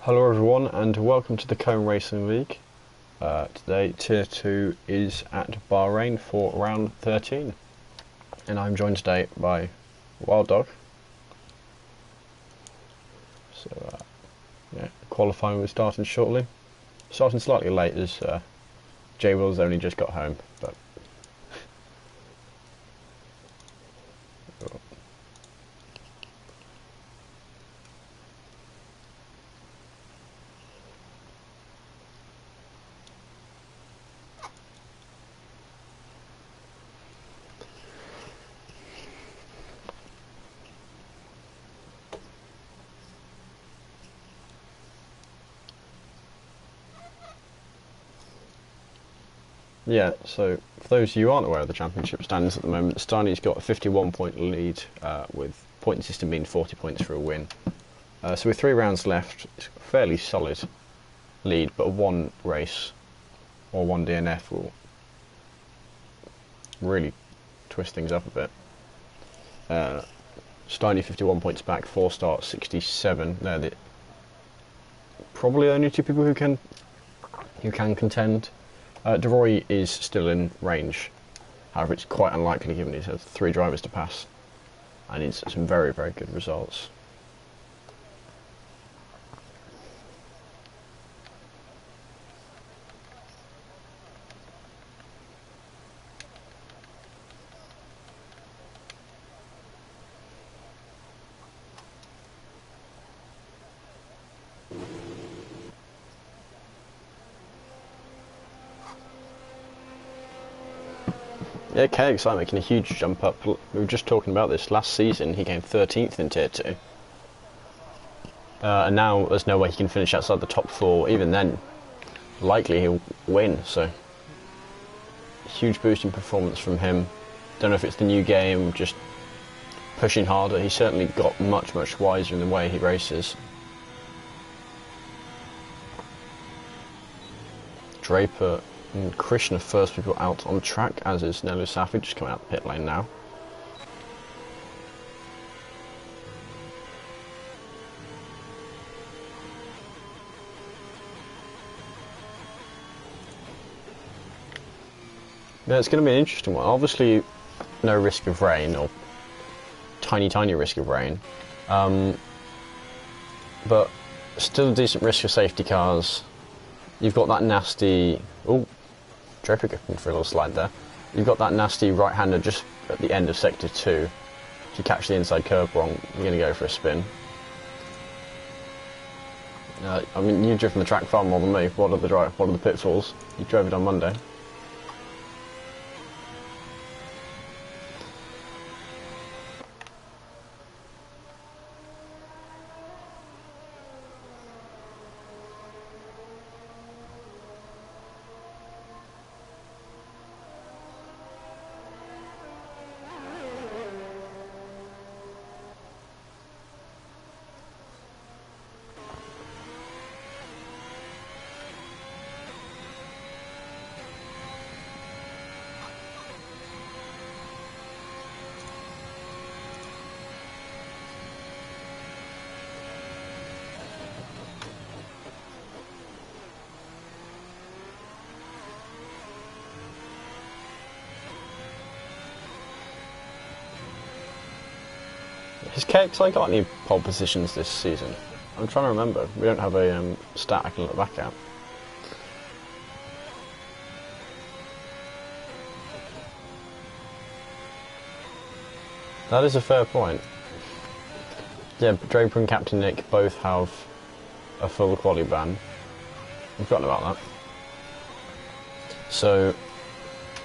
Hello everyone and welcome to the Cone Racing League. Today Tier 2 is at Bahrain for round 13 and I'm joined today by Wild Dog. So yeah, qualifying will be starting shortly. Starting slightly late as J Will's only just got home, but yeah, so for those of you who aren't aware of the championship standings at the moment, Steiny's got a 51 point lead with point system being 40 points for a win. So with 3 rounds left, it's a fairly solid lead, but one race or one DNF will really twist things up a bit. Steiny 51 points back, 4 starts, 67. They're probably only 2 people who can contend. DeRoy is still in range, however it's quite unlikely given he's had 3 drivers to pass and needs some very, very good results. Yeah, KXI making a huge jump up. We were just talking about this last season. He came 13th in Tier 2. And now there's no way he can finish outside the top 4. Even then, likely he'll win. So, huge boost in performance from him. Don't know if it's the new game, just pushing harder. He's certainly got much, much wiser in the way he races. Draper and Krishna first people out on track, as is Nelu Safi, just coming out the pit lane now. Yeah, it's going to be an interesting one. Obviously, no risk of rain, or tiny, tiny risk of rain. But still a decent risk for safety cars. You've got that nasty... Oh, Draper going for a little slide there. You've got that nasty right-hander just at the end of Sector 2. If you catch the inside curb wrong, you're going to go for a spin. I mean, you've driven the track far more than me. What are the pitfalls? You drove it on Monday. Has KXI got any pole positions this season? I'm trying to remember. We don't have a stat I can look back at. That is a fair point. Yeah, Draper and Captain Nick both have a full quali ban. I've forgotten about that. So,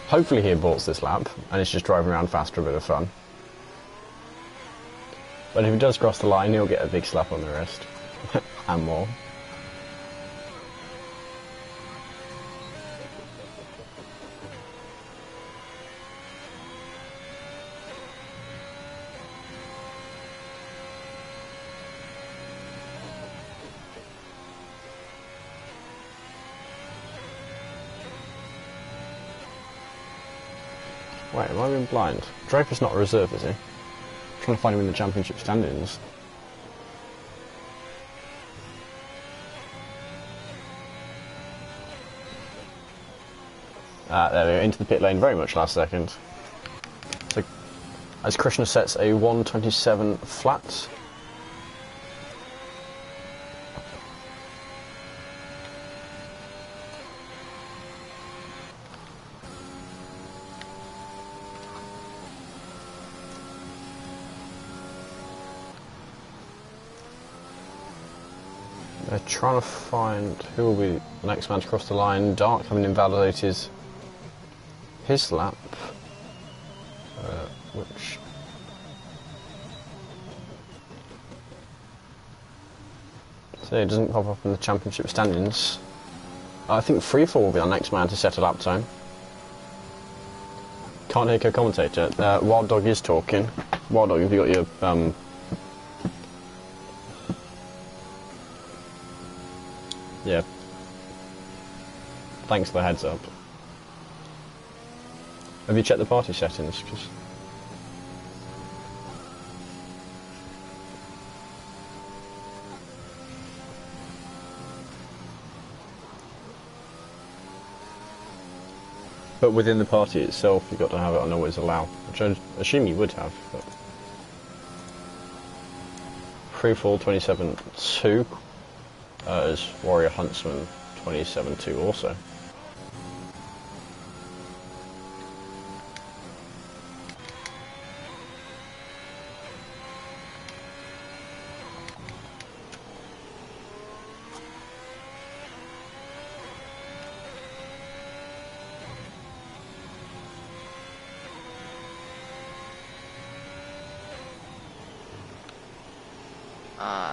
hopefully he aborts this lap and is just driving around fast for a bit of fun. But if he does cross the line, he'll get a big slap on the wrist. And more. Wait, am I being blind? Draper's not a reserve, is he? Trying to find him in the championship standings. There we go, into the pit lane very much last second. So, as Krishna sets a 127 flat. They're trying to find who will be the next man to cross the line. Dark having invalidated his lap, which so it doesn't pop up in the championship standings. I think Freefall will be our next man to set a lap time. Can't hear co-commentator. Wild Dog is talking. Wild Dog, have you got your yeah. Thanks for the heads up. Have you checked the party settings? But within the party itself, you've got to have it on always allow, which I assume you would have. But Freefall 27.2 as Warrior Huntsman 27.2 also.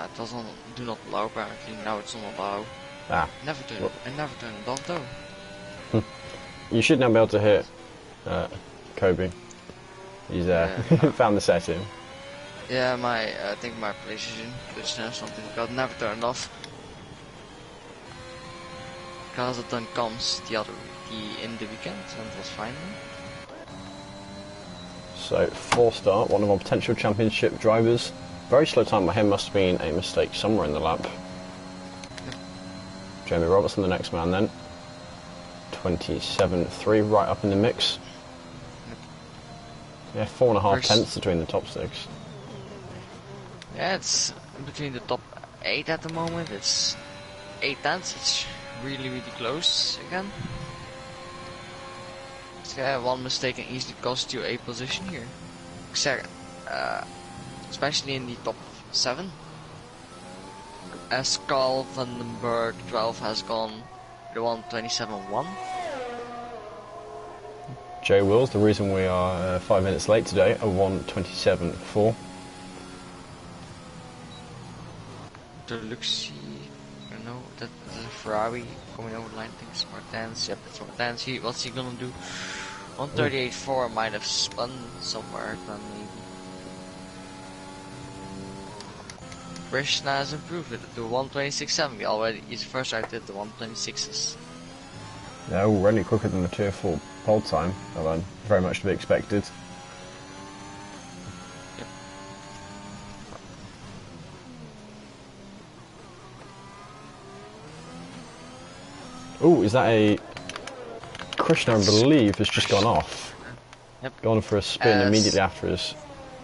It doesn't do not allow apparently. Now it's on allow. Ah. I never turn it off though. You should now be able to hit Kobe. He's found the setting. Yeah, I think my PlayStation glitched or something. Got never turned off. Because it then comes in the weekend and it was fine then. So 4-star, one of our potential championship drivers. Very slow time by him, must have been a mistake somewhere in the lap. Yep. Jamie Robertson, the next man then. 27.3, right up in the mix. Yep. Yeah, 4.5 tenths between the top 6. Yeah, it's between the top 8 at the moment. It's 8 tenths. It's really, really close again. So yeah, one mistake can easily cost you a position here. Especially in the top 7. As Carl Vandenberg 12 has gone the 127.1. Joe Wills, the reason we are 5 minutes late today, a 127.4. Deluxe, you know, that's a Ferrari coming over the line. I think it's Martens. Yep, it's Martens. What's he gonna do? 138.4 might have spun somewhere, then maybe. Krishna has improved it to 126.7. Already, his first ride did the 126s. Yeah, already quicker than the tier 4 pole time, although very much to be expected. Yep. Oh, is that a Krishna? I believe has just gone off. Yep. Gone for a spin immediately after his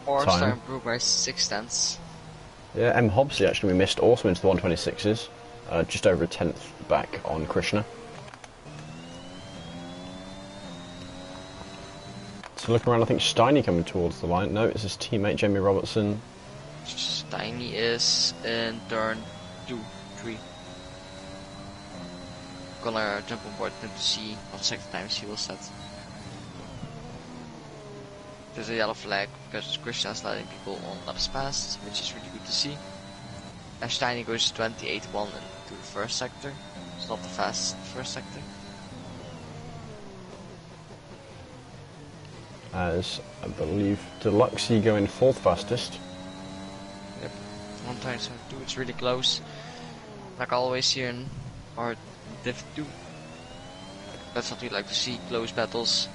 time. Improved by 6 tenths. Yeah, M. Hobbsley actually we missed also into the 126s, just over a tenth back on Krishna. So looking around, I think Steiny coming towards the line. No, it's his teammate Jamie Robertson. Steiny is in turn 2, 3. Gonna jump on board him to see what second times he will set. There's a yellow flag because Krishna is letting people on laps past, which is really good to see. And Steiny goes 28.1 into the first sector. It's not the fastest first sector. As I believe Deluxey going 4th fastest. Yep, 127.2, it's really close. Like always here in our Div 2. That's what we like to see, close battles.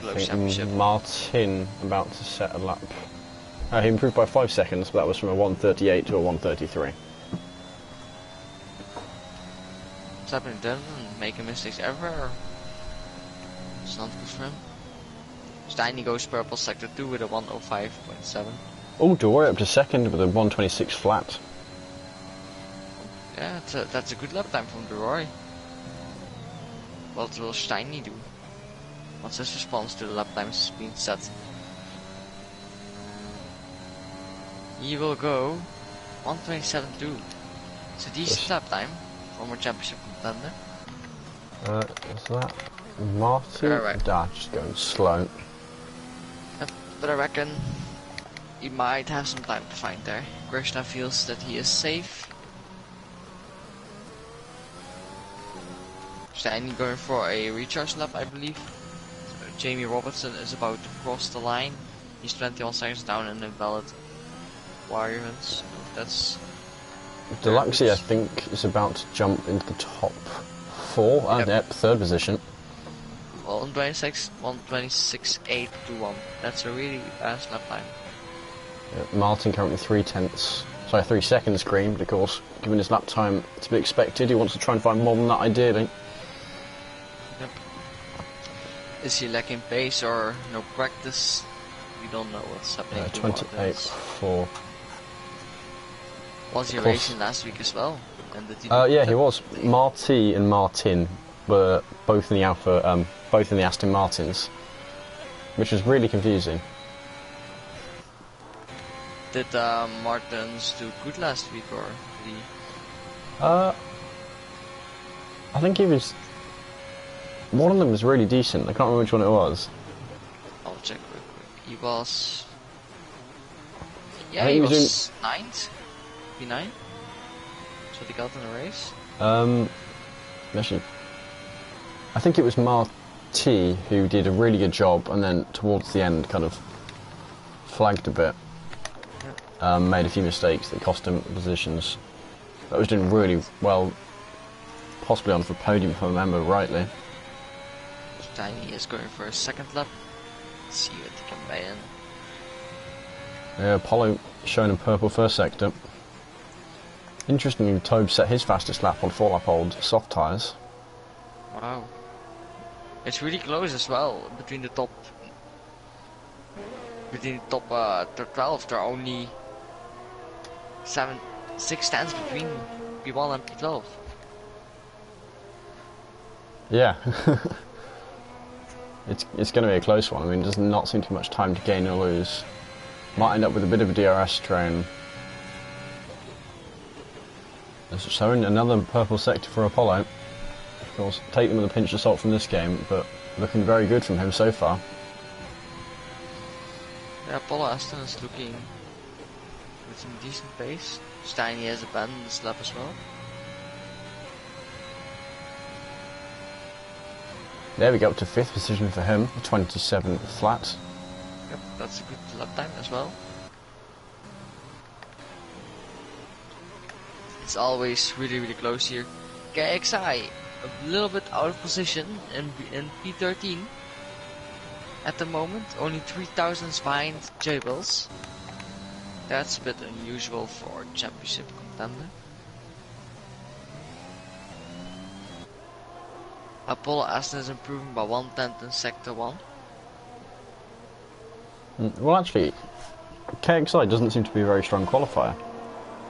I think Martin about to set a lap. He improved by 5 seconds, but that was from a 138 to a 133. What's happening then? Making mistakes ever? It's not good for him. Steiny goes purple sector 2 with a 105.7. Oh, Dory up to second with a 126 flat. Yeah, that's a good lap time from Rory. What will Steiny do? What's his response to the lap times being set? He will go 127.2. It's a decent lap time from a championship contender. Is that Marty? Correct. Just going slow. Yep, but I reckon he might have some time to find there. Krishna feels that he is safe. Steiny going for a recharge lap, I believe. So Jamie Robertson is about to cross the line. He's 21 seconds down in invalid requirements. So that's Deluxie, I think, is about to jump into the top 4. Yep, third position. Well, 126.8 to 1. That's a really fast lap time. Yep, Martin currently 3 seconds green, but of course, given his lap time, to be expected. He wants to try and find more than that, ideally. Yep. Is he lacking pace or no practice? We don't know what's happening. 28.4. Was he racing last week as well? And did he yeah, he was. Marty and Martin were both in the Alpha, both in the Aston Martins, which was really confusing. Did Martins do good last week, or did he? I think he was. One of them was really decent. I can't remember which one it was. I'll check real quick. He was. Yeah, I think he was was 9th. P9. That's what he got in the race. Actually, I think it was Marty who did a really good job, and then towards the end, kind of flagged a bit. Made a few mistakes that cost him positions. That was doing really well, possibly on for podium if I remember rightly. Steiny is going for a second lap. Let's see what he can buy in. Yeah, Apollo shown in purple first sector. Interestingly, Tobe set his fastest lap on 4-lap old soft tyres. Wow. It's really close as well between the top 12. There are only 6 stands between P1 and P12. Yeah. It's going to be a close one. I mean, it does not seem to be much time to gain or lose. Might end up with a bit of a DRS train. So in another purple sector for Apollo. Of course, take them with a pinch of salt from this game, but looking very good from him so far. Yeah, Apollo Aston is looking with some decent pace. Steiny has abandoned this lap as well. There we go, up to 5th position for him, 27 flat. Yep, that's a good lap time as well. It's always really, really close here. KXI, a little bit out of position in P13 at the moment, only 3 thousandths behind Jables. That's a bit unusual for a championship contender. Apollo Aston is improving by 1/10 in sector 1. Well, actually, KXI doesn't seem to be a very strong qualifier.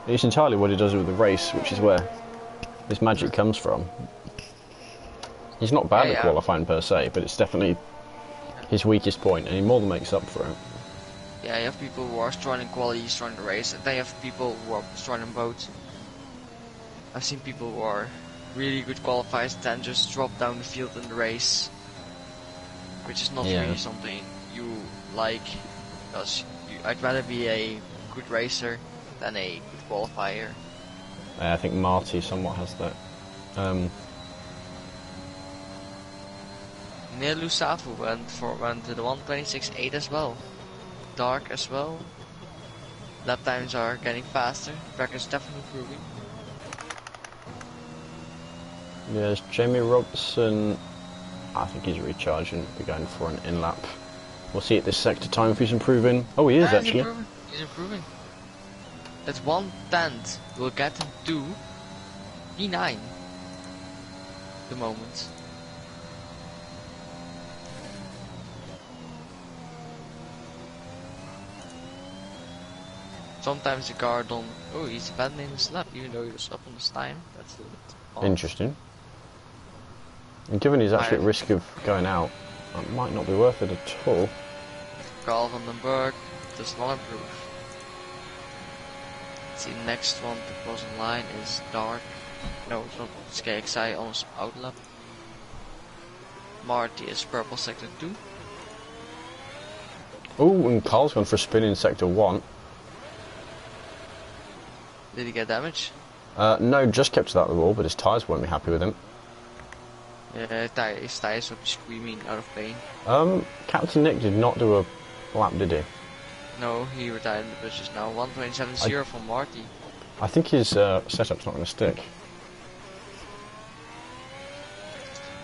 It's entirely what he does with the race, which is where his magic comes from. He's not bad at qualifying per se, but it's definitely his weakest point, and he more than makes up for it. Yeah, you have people who are strong in quality, strong in the race, and then you have people who are strong in both. I've seen people who are really good qualifiers then just drop down the field in the race, which is not really something you like, because I'd rather be a good racer than a good qualifier. I think Marty somewhat has that. Nelu Safu went to the 126.8 as well. Dark as well. Lap times are getting faster. Track is definitely improving. Yes, Jamie Robertson, I think he's recharging, be going for an in-lap. We'll see at this sector time if he's improving. Oh, he is actually. He's improving. That's 1/10 will get him to P9 at the moment. Sometimes the car don't. Oh, he's abandoning his lap, even though he was up on this time. That's a little bit odd. Interesting. And given he's actually at risk of going out, that might not be worth it at all. Carl van den Berg does not improve. See, the next one to cross in line is Dark. No, it's not. It's KXI on his outlap. Marty is purple sector 2. Oh, and Carl's gone for a spin in sector 1. Did he get damage? No, just kept to that wall, but his tyres won't be happy with him. Yeah, his tires will be screaming out of pain. Captain Nick did not do a lap, did he? No, he retired in the bushes now. 1.70 from Marty. I think his setup's not going to stick.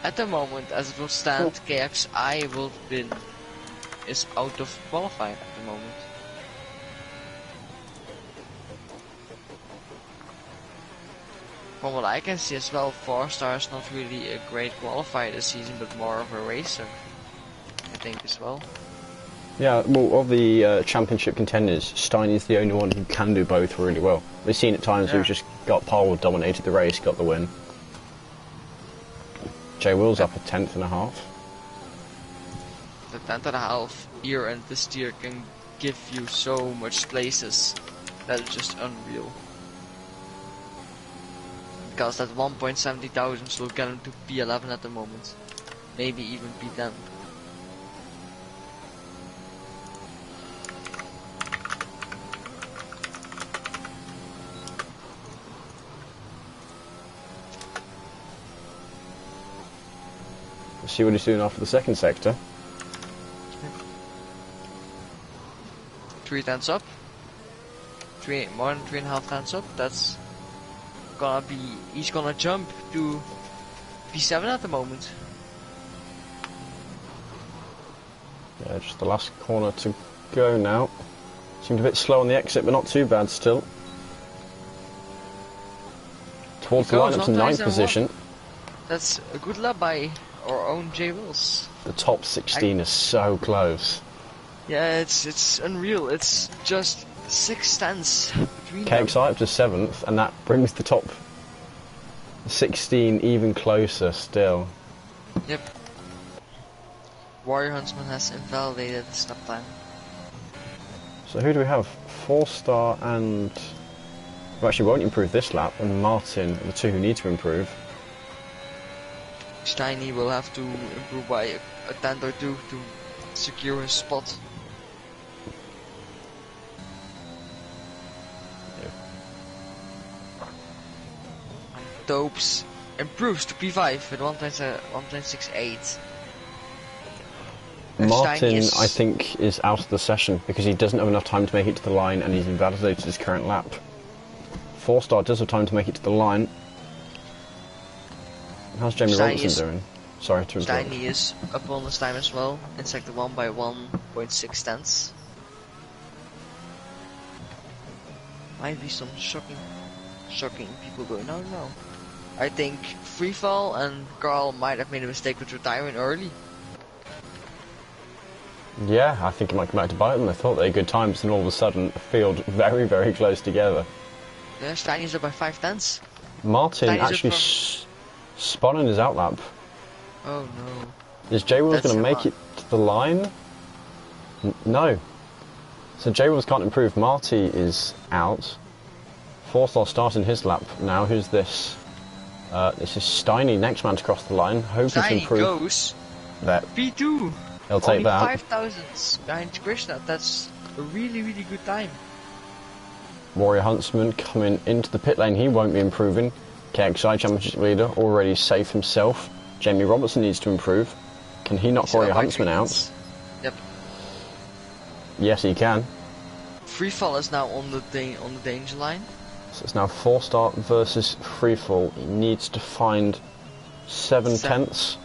At the moment, as it will stand, KXI will win. Is out of qualifying at the moment. From what I can see as well, 4-star is not really a great qualifier this season, but more of a racer, I think as well. Yeah, well, of the championship contenders, Steiny's the only one who can do both really well. We've seen at times who's just got pole, dominated the race, got the win. Jay Will's up a 10th and a half. The 10th and a half year and this year can give you so much places that is just unreal. Because that 1.70 thousands will get him to P11 at the moment. Maybe even P10. Let's see what he's doing after the second sector. 3 tenths up. More than 3.5 tenths up. That's gonna be. He's gonna jump to P7 at the moment. Yeah, just the last corner to go now. Seemed a bit slow on the exit, but not too bad still. Towards the line up to 9th position. That's a good lap by our own Jay Wills. The top 16 is so close. Yeah, it's unreal. It's just 6 tenths between them. KXI up to 7th, and that brings the top 16 even closer still. Yep. Warrior Huntsman has invalidated the stop time. So who do we have? 4-star and... who actually won't improve this lap, and Martin are the two who need to improve. Steiny will have to improve by a tenth or two to secure his spot. Dopes improves to P5 with 1.68. Martin, I think, is out of the session because he doesn't have enough time to make it to the line and he's invalidated his current lap. 4-star does have time to make it to the line. How's Jamie Robertson doing? Sorry to interrupt. Steiny is up on this time as well in sector 1 by 1.6 tenths. Might be some shocking people going on now. I think Freefall and Carl might have made a mistake with retiring early. Yeah, I think it might come back to bite them. They thought they had good times and all of a sudden the field very, very close together. Yeah, Steiny's up by 5 tenths. Martin Steiny's actually spun in his outlap. Oh no. Is Jay Wills going to make it to the line? No. So Jay Wills can't improve. Marty is out. 4-star starting his lap now. Who's this? This is Steiny, next man to cross the line. Hoping to Steiny improve. goes That P2. he'll take Only that. 5 thousandths behind Krishna. That's a really, really good time. Warrior Huntsman coming into the pit lane. He won't be improving. KXI Championship leader already safe himself. Jamie Robertson needs to improve. Can he knock Warrior Huntsman out? Yep. Yes, he can. Freefall is now on the danger line. So it's now 4-star versus Freefall. He needs to find 7 tenths.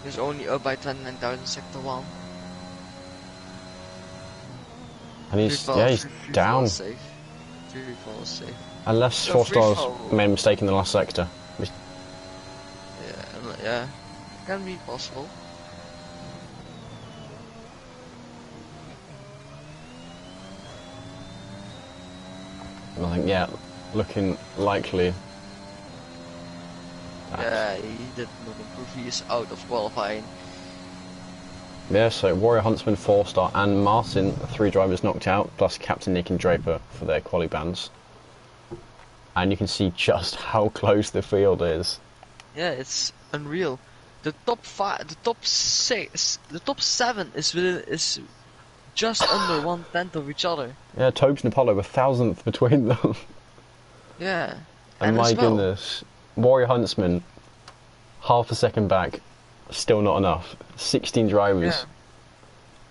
He's only up by 29,000 sector 1. And he's down. Safe. Freefall is safe. Unless So 4-stars made a mistake in the last sector. Yeah, can be possible. I think, yeah, looking likely. Yeah, he did not improve. He is out of qualifying. Yeah, so Warrior Huntsman 4-star and Martin, 3 drivers knocked out, plus Captain Nick and Draper for their quali bans. And you can see just how close the field is. Yeah, it's unreal. The top 5, the top 6, the top 7 is just under 1/10 of each other. Yeah, Tobes and Apollo, a thousandth between them. Yeah, And my goodness, Warrior Huntsman, half a second back, still not enough. 16 drivers,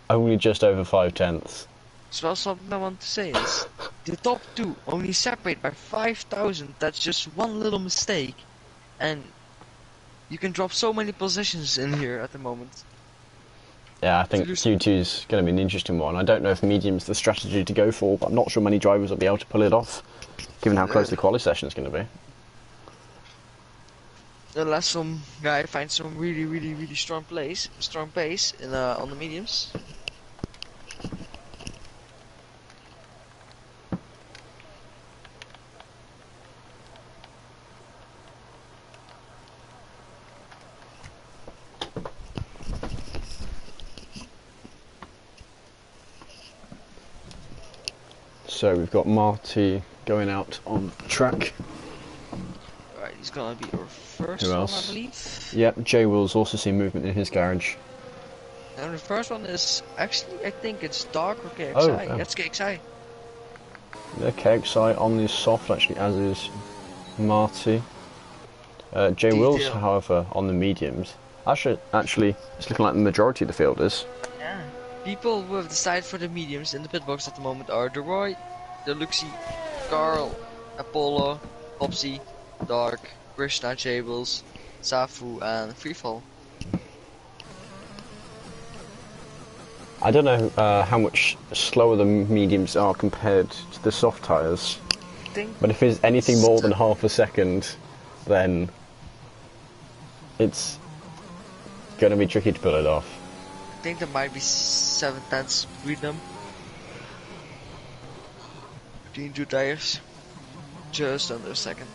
only just over 5/10. As well, something I want to say is, the top 2 only separate by 5,000. That's just one little mistake, and you can drop so many positions in here at the moment. Yeah, I think Q2 is going to be an interesting one. I don't know if medium's the strategy to go for, but I'm not sure many drivers will be able to pull it off, given how close the quali session is going to be. Unless some guy finds some really strong pace in on the mediums. So we've got Marty going out on track. Right, he's gonna be our first Who one, else? I believe. Yep, Jay Will's also seen movement in his garage. And the first one is actually, I think it's Dark or KXI. Oh, That's KXI. Yeah, KXI on the soft actually, as is Marty. Jay Will's, however, on the mediums. Actually, it's looking like the majority of the field is. Yeah. People who have decided for the mediums in the pit box at the moment are Deroy, Deluxy, Carl, Apollo, Popsy, Dark, Krishna, Jables, Safu, and Freefall. I don't know how much slower the mediums are compared to the soft tyres, but if it's anything more than half a second, then it's going to be tricky to pull it off. I think there might be 7/10 between them. Between 2 tires. Just under a second.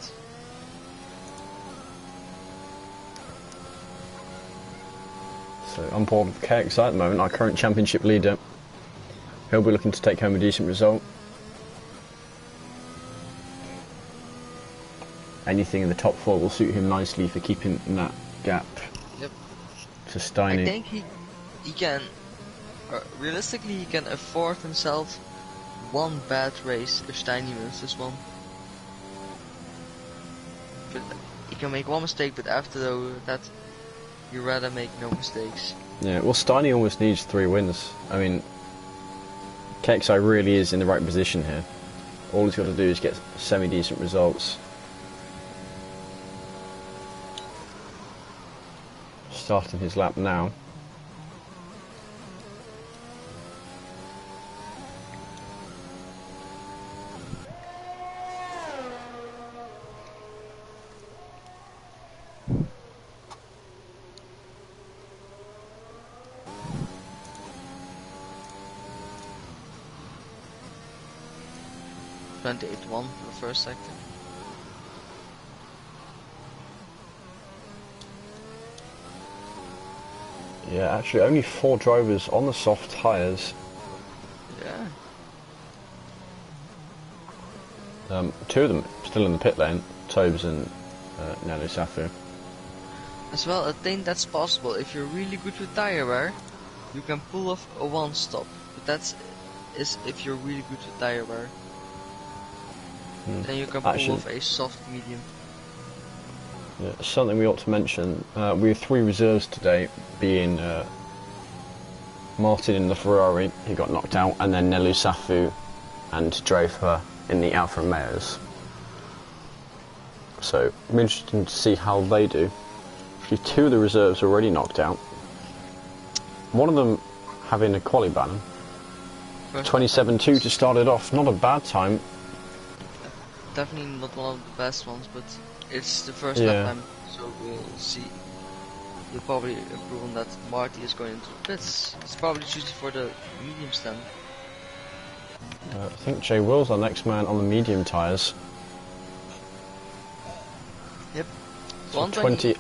So on board with KXI at the moment, our current championship leader. He'll be looking to take home a decent result. Anything in the top 4 will suit him nicely for keeping that gap. Yep. To Steiny. I think he can, realistically he can afford himself one bad race if Steiny wins this one. But he can make one mistake, but after that, you rather make no mistakes. Yeah, well, Steiny almost needs 3 wins. I mean, KXI really is in the right position here. All he's got to do is get semi-decent results. Starting his lap now. .28.1 for the first sector. Yeah, actually only 4 drivers on the soft tyres. Yeah. 2 of them still in the pit lane, Tobes and Nelly Safu. As well, I think that's possible. If you're really good with tire wear, you can pull off a 1 stop. But that's if you're really good with tire wear. Then you can pull off a soft medium. Yeah, something we ought to mention, we have 3 reserves today, being Martin in the Ferrari, he got knocked out, and then Nelu Safu and Draper in the Alfa Romeos. So, I'm interested to see how they do. Actually, 2 of the reserves are already knocked out. One of them having a quali ban. 27.2 to start it off, not a bad time. Definitely not one of the best ones, but it's the first lap time, so we'll see. He'll probably improve on that. Marty is going into the pits. It's probably choosing for the mediums then. I think Jay Will's our next man on the medium tyres. Yep. So 28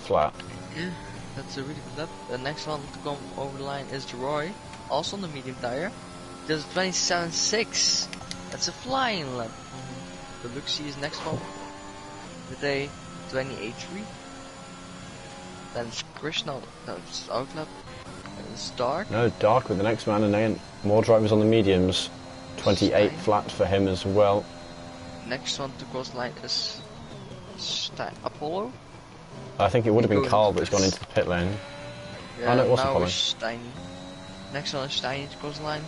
flat. Yeah, that's a really good lap. The next one to come over the line is Roy, also on the medium tire. Does 27.6. That's a flying lap. The Luxie is next one with a 28.3. Then Krishna, that's out lap. It's Dark. No, Dark with the next man, and then more drivers on the mediums. 28 flat for him as well. Next one to cross line is Apollo. I think it would have been Carl, but he's gone into the pit lane. Yeah, oh no, it was now Apollo. is Steiny. Next one is Steiny to cross line.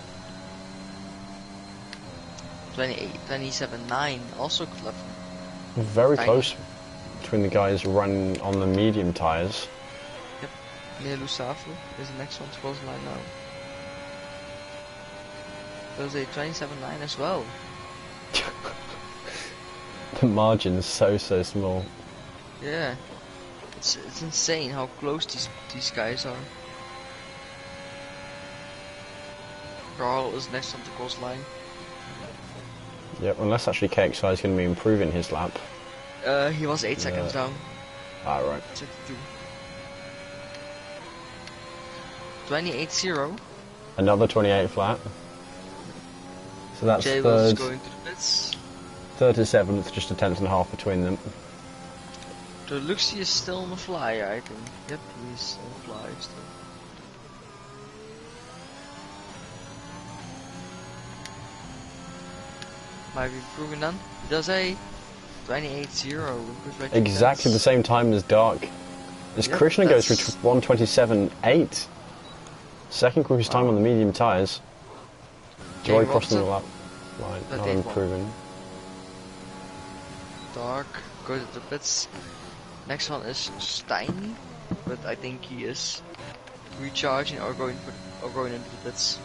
27.9, also clever. Very Steiny. close between the guys running on the medium tyres. Yep. Mielu Safu is the next one to cross line now. There's a 27.9 as well. The margin's so small. Yeah. It's insane how close these guys are. Carl is next on the cross line. Yep, unless actually KXI is going to be improving his lap. He was 8 seconds down. Ah, right. 62. 28.0. Another 28 flat. So that's Jay was third, going to the pits. third to seventh, just a tenth and a half between them. The Luxie is still on the flyer, I think. Yep, he's on the flyer still. Might be improving then. He does a 28.0. Exactly the same time as Dark. As Yep, Krishna goes for that's- 1:27.8. Second quickest time on the medium tyres. Joy crossing the lap line, That not did one. improving. Dark goes to the pits. Next one is Steiny, but I think he is recharging or going into the pits.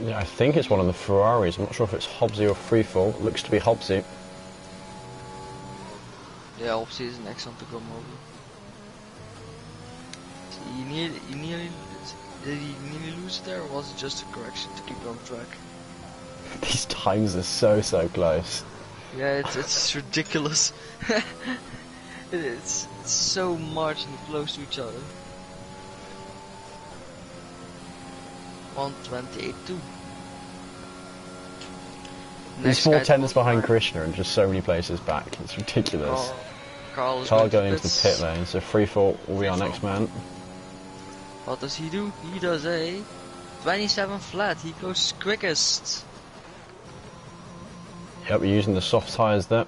Yeah, I think it's one of the Ferraris. I'm not sure if it's Hobbsy or Freefall. Looks to be Hobbsy. Yeah, obviously is the next one to come over. Did he nearly lose it there, or was it just a correction to keep it on track? These times are so close. Yeah, it's ridiculous. it's so marginally close to each other. 128.2. He's 4 tenths behind Krishna and just so many places back. It's ridiculous. Carl Going into the pit lane, so Freefall will be our next man. What does he do? He does a 27 flat. He goes quickest. Yep, we're using the soft tyres there.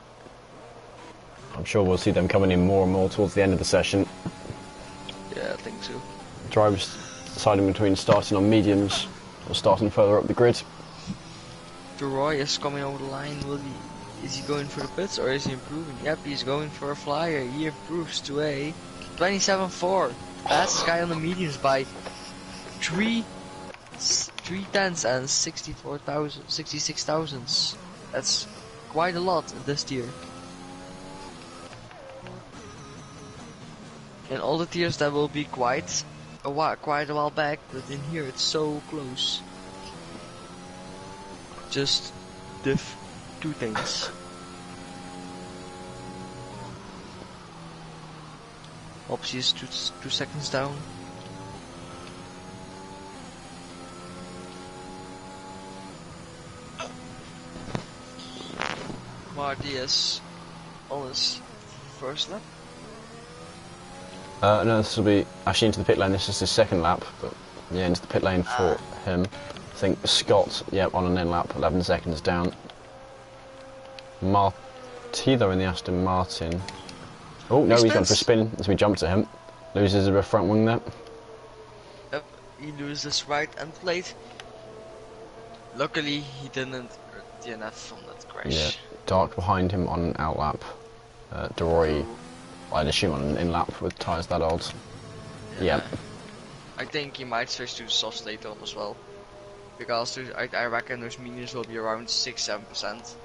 I'm sure we'll see them coming in more and more towards the end of the session. Yeah, I think so. Drivers deciding between starting on mediums or starting further up the grid. Roy is coming over the line. Is he going for the pits or is he improving? Yep, he's going for a flyer. He improves to a 27.4. Fastest guy on the mediums by 3 tenths and 66 thousandths. That's quite a lot in this tier. In all the tiers that will be quite a while back, but in here it's so close. Just diff 2 things. Opsy is 2 seconds down. Marty is on his first lap. No, this will be actually into the pit lane. This is his second lap, but yeah, into the pit lane for him. I think Scott, on an in lap, 11 seconds down. Marty though in the Aston Martin. Oh no, he's gone for a spin as we jump to him. Loses a front wing there. Yep, he loses right end plate. Luckily, he didn't hurt DNF from that crash. Yeah, Dark behind him on an out lap. Deroy, I'd assume on an in lap with tyres that old. Yeah. I think he might switch to the softs later on as well. Because I reckon those mediums will be around 6-7%.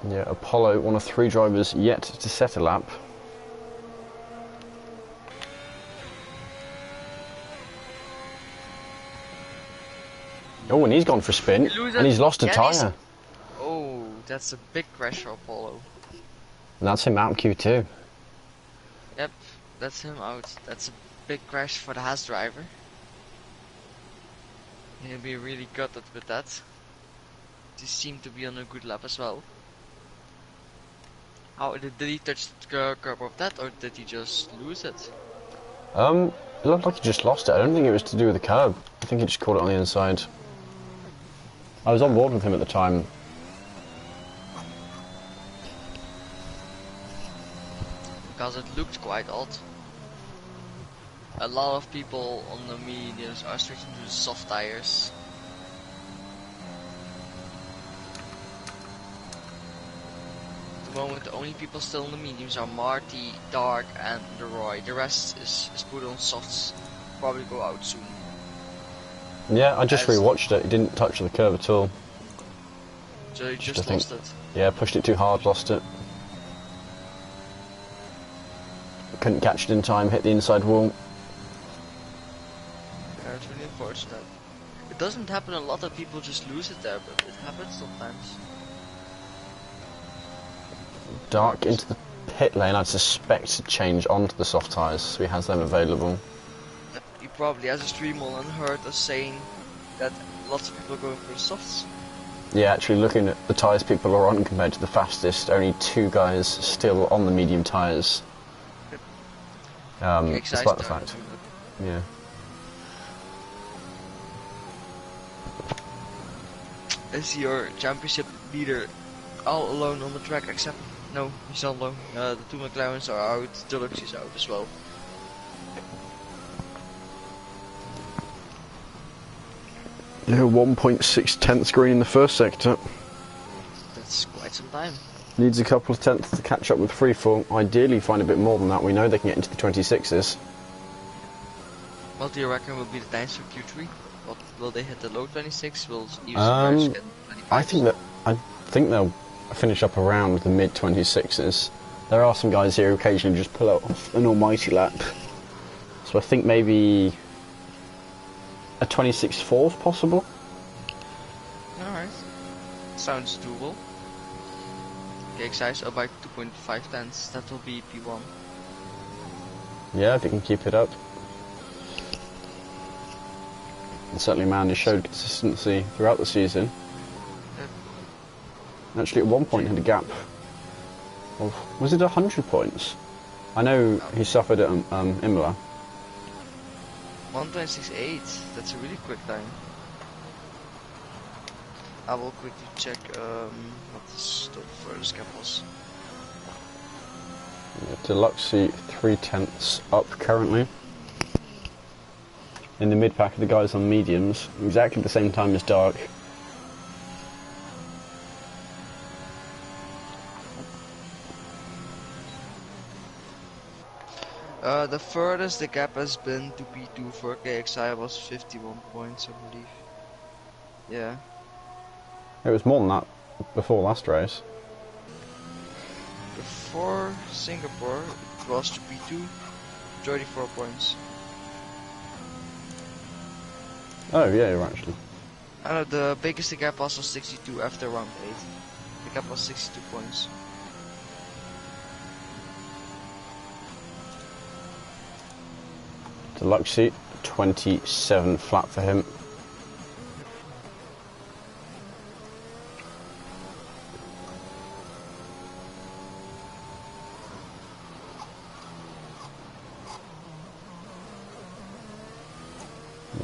Yeah, Apollo, one of 3 drivers yet to set a lap. Oh, and he's gone for a spin, and he's lost a tyre. Oh, that's a big crash for Apollo. And that's him out Q2. Yep, that's him out. That's a big crash for the Haas driver. He'll be really gutted with that. He seemed to be on a good lap as well. How did he touch the curb of that, or did he just lose it? It looked like he just lost it. I don't think it was to do with the curb. I think he just caught it on the inside. I was on board with him at the time. Because it looked quite odd. A lot of people on the mediums are switching to the soft tires. At the moment, the only people still on the mediums are Marty, Dark, and Leroy. The rest is put on softs. Probably go out soon. Yeah, I just rewatched it. He didn't touch the curb at all. So he just lost it. Yeah, pushed it too hard, lost it. Couldn't catch it in time, hit the inside wall. Yeah, it's really unfortunate. It doesn't happen a lot that people just lose it there, but it happens sometimes. Dark into the pit lane, I suspect to change onto the soft tyres, so he has them available. He probably has a stream on and heard us saying that lots of people are going for the softs. Yeah, actually looking at the tyres people are on compared to the fastest, only 2 guys still on the medium tyres. Despite the fact. Yeah. Is your championship leader all alone on the track except... No, he's not alone. The 2 McLarens are out, Deluxe is out as well. Yeah, 1.6 tenths green in the first sector. That's quite some time. Needs a couple of tenths to catch up with freefall. Ideally find a bit more than that. We know they can get into the 26s. What do you reckon will be the times for Q3? What, will they hit the low 26? Will even get 25? I think they'll finish up around the mid 26s. There are some guys here who occasionally just pull out an almighty lap. So I think maybe a 26-4 possible. Alright. Sounds doable. Okay, guys, about 2.5 tenths. That will be P1. Yeah, if you can keep it up. And certainly man has showed consistency throughout the season. Actually at one point had a gap of, was it 100 points? I know he suffered at Imola. 1:26.8, that's a really quick time. I will quickly check what the furthest gap was. Yeah, Deluxe 3 tenths up currently. In the mid pack of the guys on mediums, exactly the same time as Dark. The furthest the gap has been to P2 for KXI was 51 points, I believe. Yeah. It was more than that before last race. Before Singapore, it was to P2, 34 points. Oh yeah, you're actually. I know the biggest the gap was 62 after round 8. The gap was 62 points. Deluxe seat, 27 flat for him.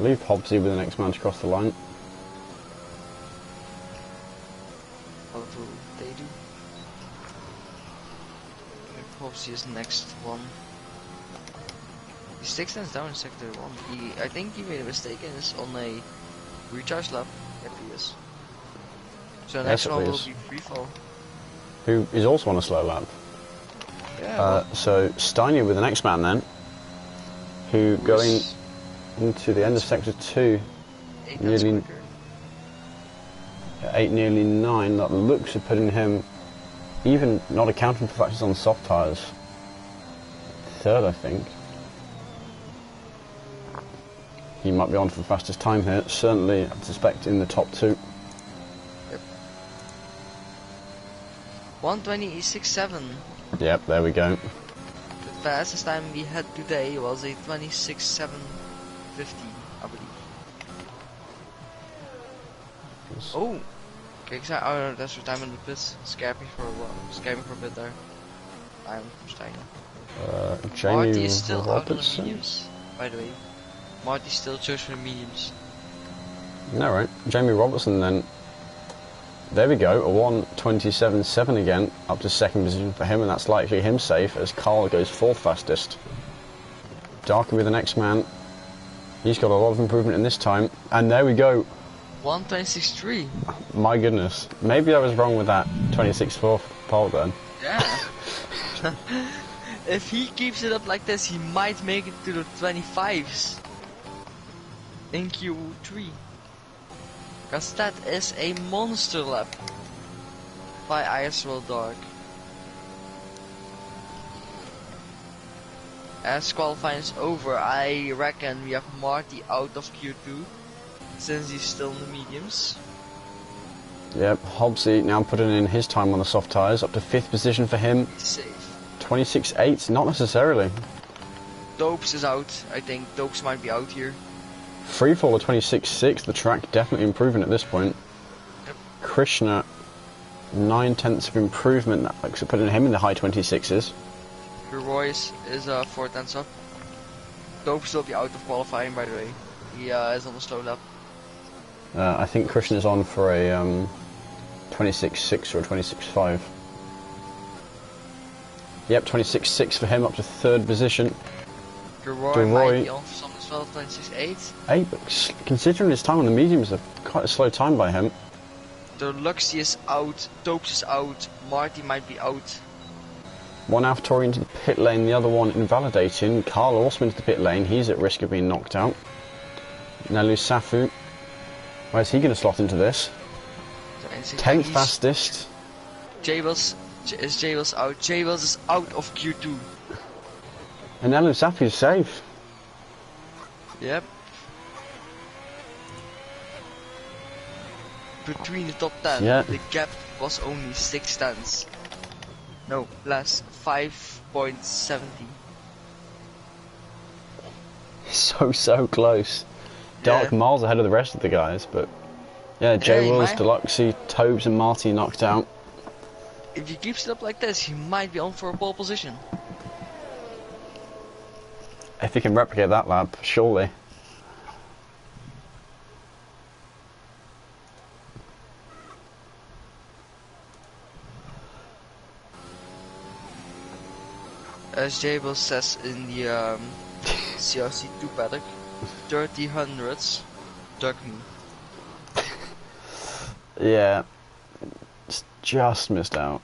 Leave Hobbsy with the next man to cross the line. What will they do? Hobbsy is next one. He's 6 tenths down in sector 1. I think he made a mistake and is on a recharge lap. Yep, he is. So the next one will be free fall. Who is also on a slow lap. Yeah. So Steiner with the next man then, who going into the end of sector 2, nearly 8, nearly 9. That looks at putting him, even not accounting for factors on soft tyres, 3rd I think. he might be on for the fastest time here. Certainly, I'd suspect in the top 2. Yep. 1:26.7. Yep, there we go. The fastest time we had today was a 26.750, I believe. Oh! Okay, oh, that's your time in the pits. Scared me for a while. Scared me for a bit there. I'm staying. Jamie Marty is still out on the Robertson? mediums, by the way. Marty still chose for the mediums. No, right. Jamie Robertson then. There we go, a 1:27.7 again, up to 2nd position for him, and that's likely him safe as Carl goes 4th fastest. Dark will be the next man. He's got a lot of improvement in this time, and there we go. 1:26.3. My goodness, maybe I was wrong with that 26.4 pole then. Yeah. If he keeps it up like this, he might make it to the 25s in Q3. Because that is a monster lap by ISRL Dark. As qualifying is over, I reckon we have Marty out of Q2 since he's still in the mediums. Yep, Hobbsy now putting in his time on the soft tyres, up to 5th position for him. Safe. 26.8, not necessarily. Dopes is out, I think. Dopes might be out here. Freefall of 26.6, the track definitely improving at this point. Yep. Krishna, 9/10 of improvement, that looks at putting him in the high 26s. Royce is 4/10 up. Dopes will be out of qualifying, by the way. He is on the slow lap. I think Krishna's on for a 26.6 or a 26.5. Yep, 26.6 for him, up to 3rd position. Roy might be on for some as well, 26.8. Hey, but considering his time on the mediums, quite a slow time by him. The Luxy is out, Dopes is out, Marty might be out. One AlphaTauri into the pit lane, the other one invalidating. Carl also into the pit lane, he's at risk of being knocked out. Nelu Safu, where's he going to slot into this? 10th fastest. J-Wells out, J-Wells is out of Q2. And Nelu Safu's safe. Yep. Between the top 10, yeah. The gap was only 6/10. No, less, 5.70. So close. Dark miles ahead of the rest of the guys, but yeah, J Wills, Deluxey, Tobes and Marty knocked out. If he keeps it up like this, he might be on for a pole position. If he can replicate that lap, surely. As Jabel says in the CRC II paddock, 30 hundredths, duck me. Yeah, just missed out.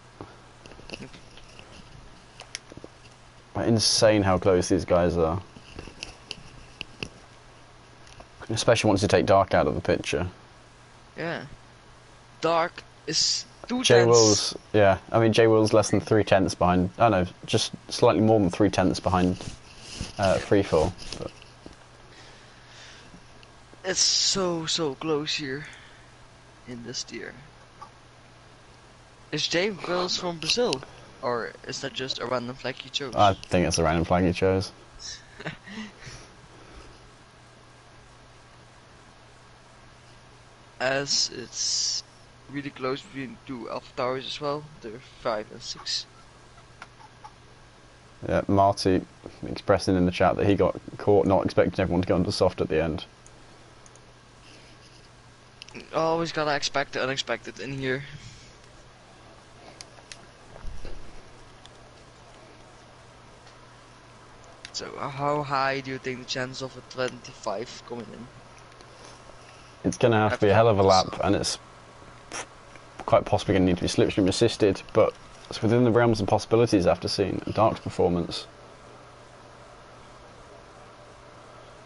Insane how close these guys are. Especially once you take Dark out of the picture. Yeah. Dark is 2 J tenths. Will's, yeah, I mean J Will's less than 3/10 behind. Oh no, just slightly more than 3/10 behind Freefall. But it's so close here in this tier. Is J Wills from Brazil, or is that just a random flag you chose? I think it's a random flag he chose. As it's really close between 2 AlphaTauris as well. They're 5 and 6. Yeah, Marty expressing in the chat that he got caught not expecting everyone to go under soft at the end. Always gotta expect the unexpected in here. So how high do you think the chance of a 25 coming in? It's going to have to be a hell of a lap, and it's quite possibly going to need to be slipstream assisted, but it's within the realms of possibilities after seeing Dark's performance.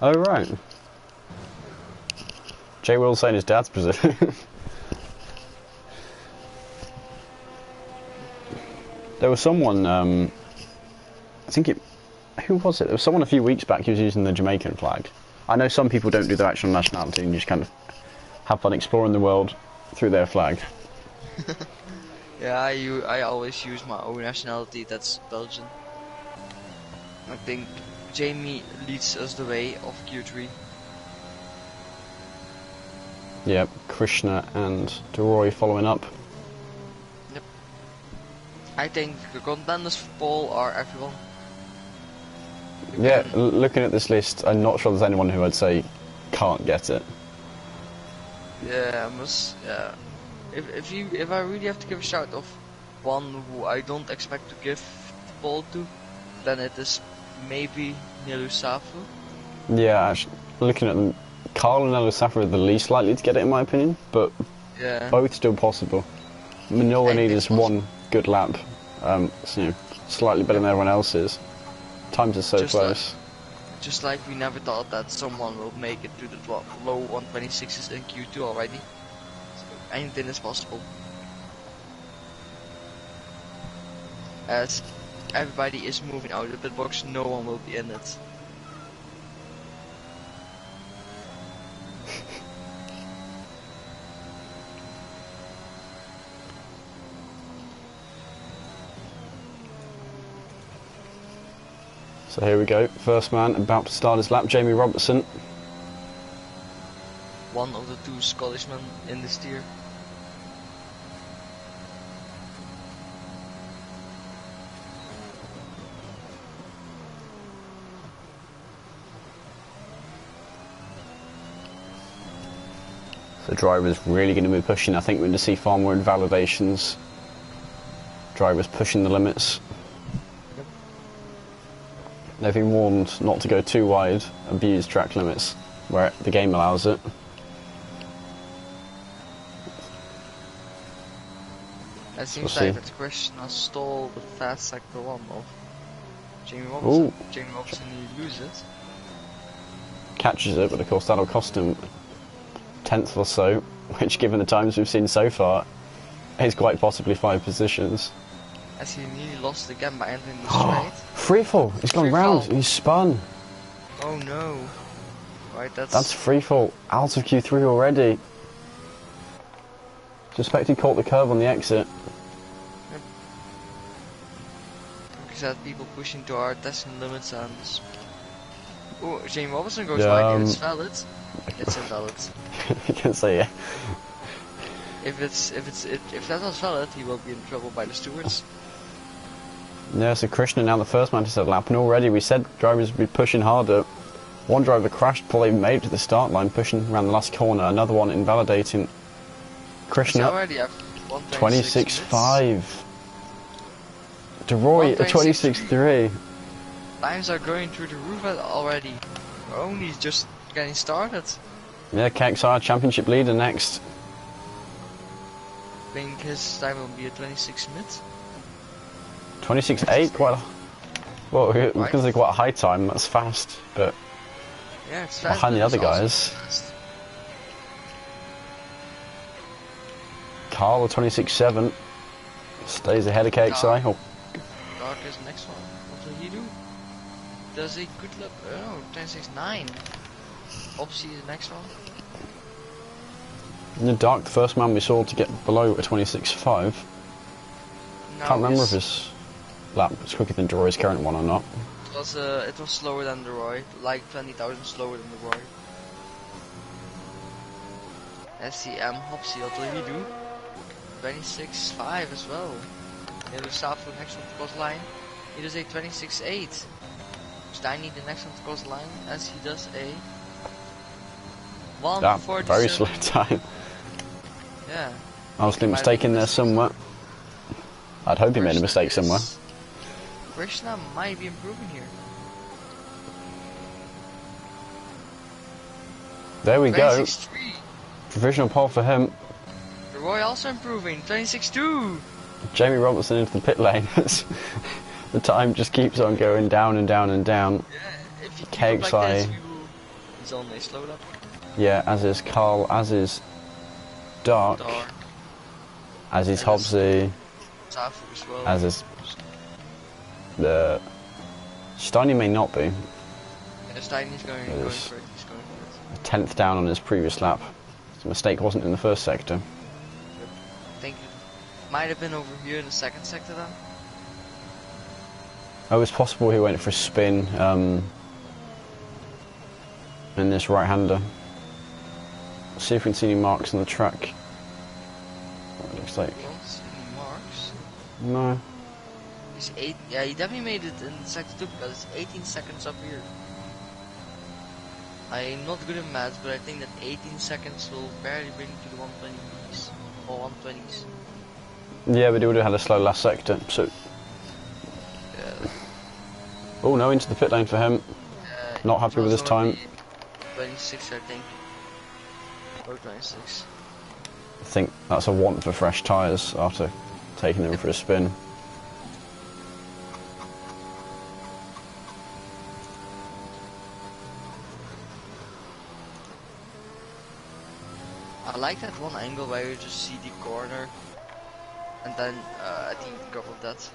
Oh right. Jay Will saying his dad's Brazilian. There was someone, I think it, who was it? There was someone a few weeks back who was using the Jamaican flag. I know some people don't do their actual nationality and just kind of have fun exploring the world through their flag. Yeah, I always use my own nationality, that's Belgian. I think Jamie leads us the way of Q3. Yep, Krishna and Deroy following up. Yep. I think the contenders for pole are everyone. Yeah, looking at this list, I'm not sure there's anyone who I'd say can't get it. Yeah, yeah. If I really have to give a shout of one who I don't expect to give the ball to, then it is maybe Nilu Safu. Yeah, actually, looking at them, Carl and Safa are the least likely to get it in my opinion, but yeah, both still possible. I mean, all we need is one good lap, so, slightly better than everyone else's. Times are so just close. Just like we never thought that someone will make it to the low 126s in Q2 already. So anything is possible. As everybody is moving out of the pit box, no one will be in it. So here we go, first man about to start his lap, Jamie Robertson. One of the two Scottishmen in the steer. So drivers really going to be pushing. I think we're going to see far more invalidations. Drivers pushing the limits. They've been warned not to go too wide, abuse track limits where the game allows it. It seems like that Krishna stole the fast sector 1 of Jamie Robertson. Ooh. Jamie Robertson, he loses it. Catches it, but of course that'll cost him a tenth or so, which given the times we've seen so far, is quite possibly 5 positions. As he nearly lost again by entering the straight. Free fall, he's gone round, he's spun. Oh no. Right, that's free fall, out of Q3 already. Suspect he caught the curve on the exit. Yep. Because that people pushing to our testing limits and... Oh, Jamie Robertson goes wide, it's valid. It's invalid. You can say yeah. If that was valid, he will be in trouble by the stewards. Yeah, so Krishna now the first man to set a lap, and already we said drivers would be pushing harder. One driver crashed before they made it to the start line, pushing around the last corner. Another one invalidating Krishna. Already have 26.5. Deroy a 26.3. Times are going through the roof already. We're only just getting started. Yeah, KXR championship leader next. I think his time will be a 26 mid. 26.8, quite a, well, right. Because they're quite a high time, that's fast, but yeah, it's fast behind the other guys. Carl, 26.7, stays ahead of KXI. Dark is the next one. What will he do? Does he good luck? Oh, 26.9. Opsy is the next one. In the Dark, the first man we saw to get below a 26.5. Can't remember if his lap was quicker than Deroy's current one or not. It was slower than Deroy, like 20,000 slower than Deroy. SCM Hopsy, what will he do? 26.5 as well. Nilu Safu next one to cross line. He does a 26.8. Steiny the next one to cross line as he does a 1:47. Very slow time. Yeah. Obviously mistaken there somewhere. I'd hope he made a mistake somewhere. Krishna might be improving here. There we go. 26.3. Provisional pole for him. Roy also improving. 26.2. Jamie Robertson into the pit lane. The time just keeps on going down and down and down. Yeah, if you keep KXI. like this, he's on a slow lap. Yeah, as is Carl, as is Dark. As is Hobbsy. Safu as well. As is the Steiny may not be. Yeah, Steiny's going for it. He's going 10th down on his previous lap. The mistake wasn't in the first sector. I think it might have been over here in the second sector then. Oh, it's possible he went for a spin in this right-hander. See if we can see any marks on the track. What it looks like. I don't see any marks. No. He's 8. Yeah, he definitely made it in sector 2 because it's 18 seconds up here. I'm not good at maths, but I think that 18 seconds will barely bring you to the 120s or 120s. Yeah, but he would have had a slow last sector, so... Yeah. Oh no, into the pit lane for him. Not happy with his time. 26, I think. Or 26. I think that's a want for fresh tyres after taking them for a spin. I like that one angle where you just see the corner and then I think the cover of that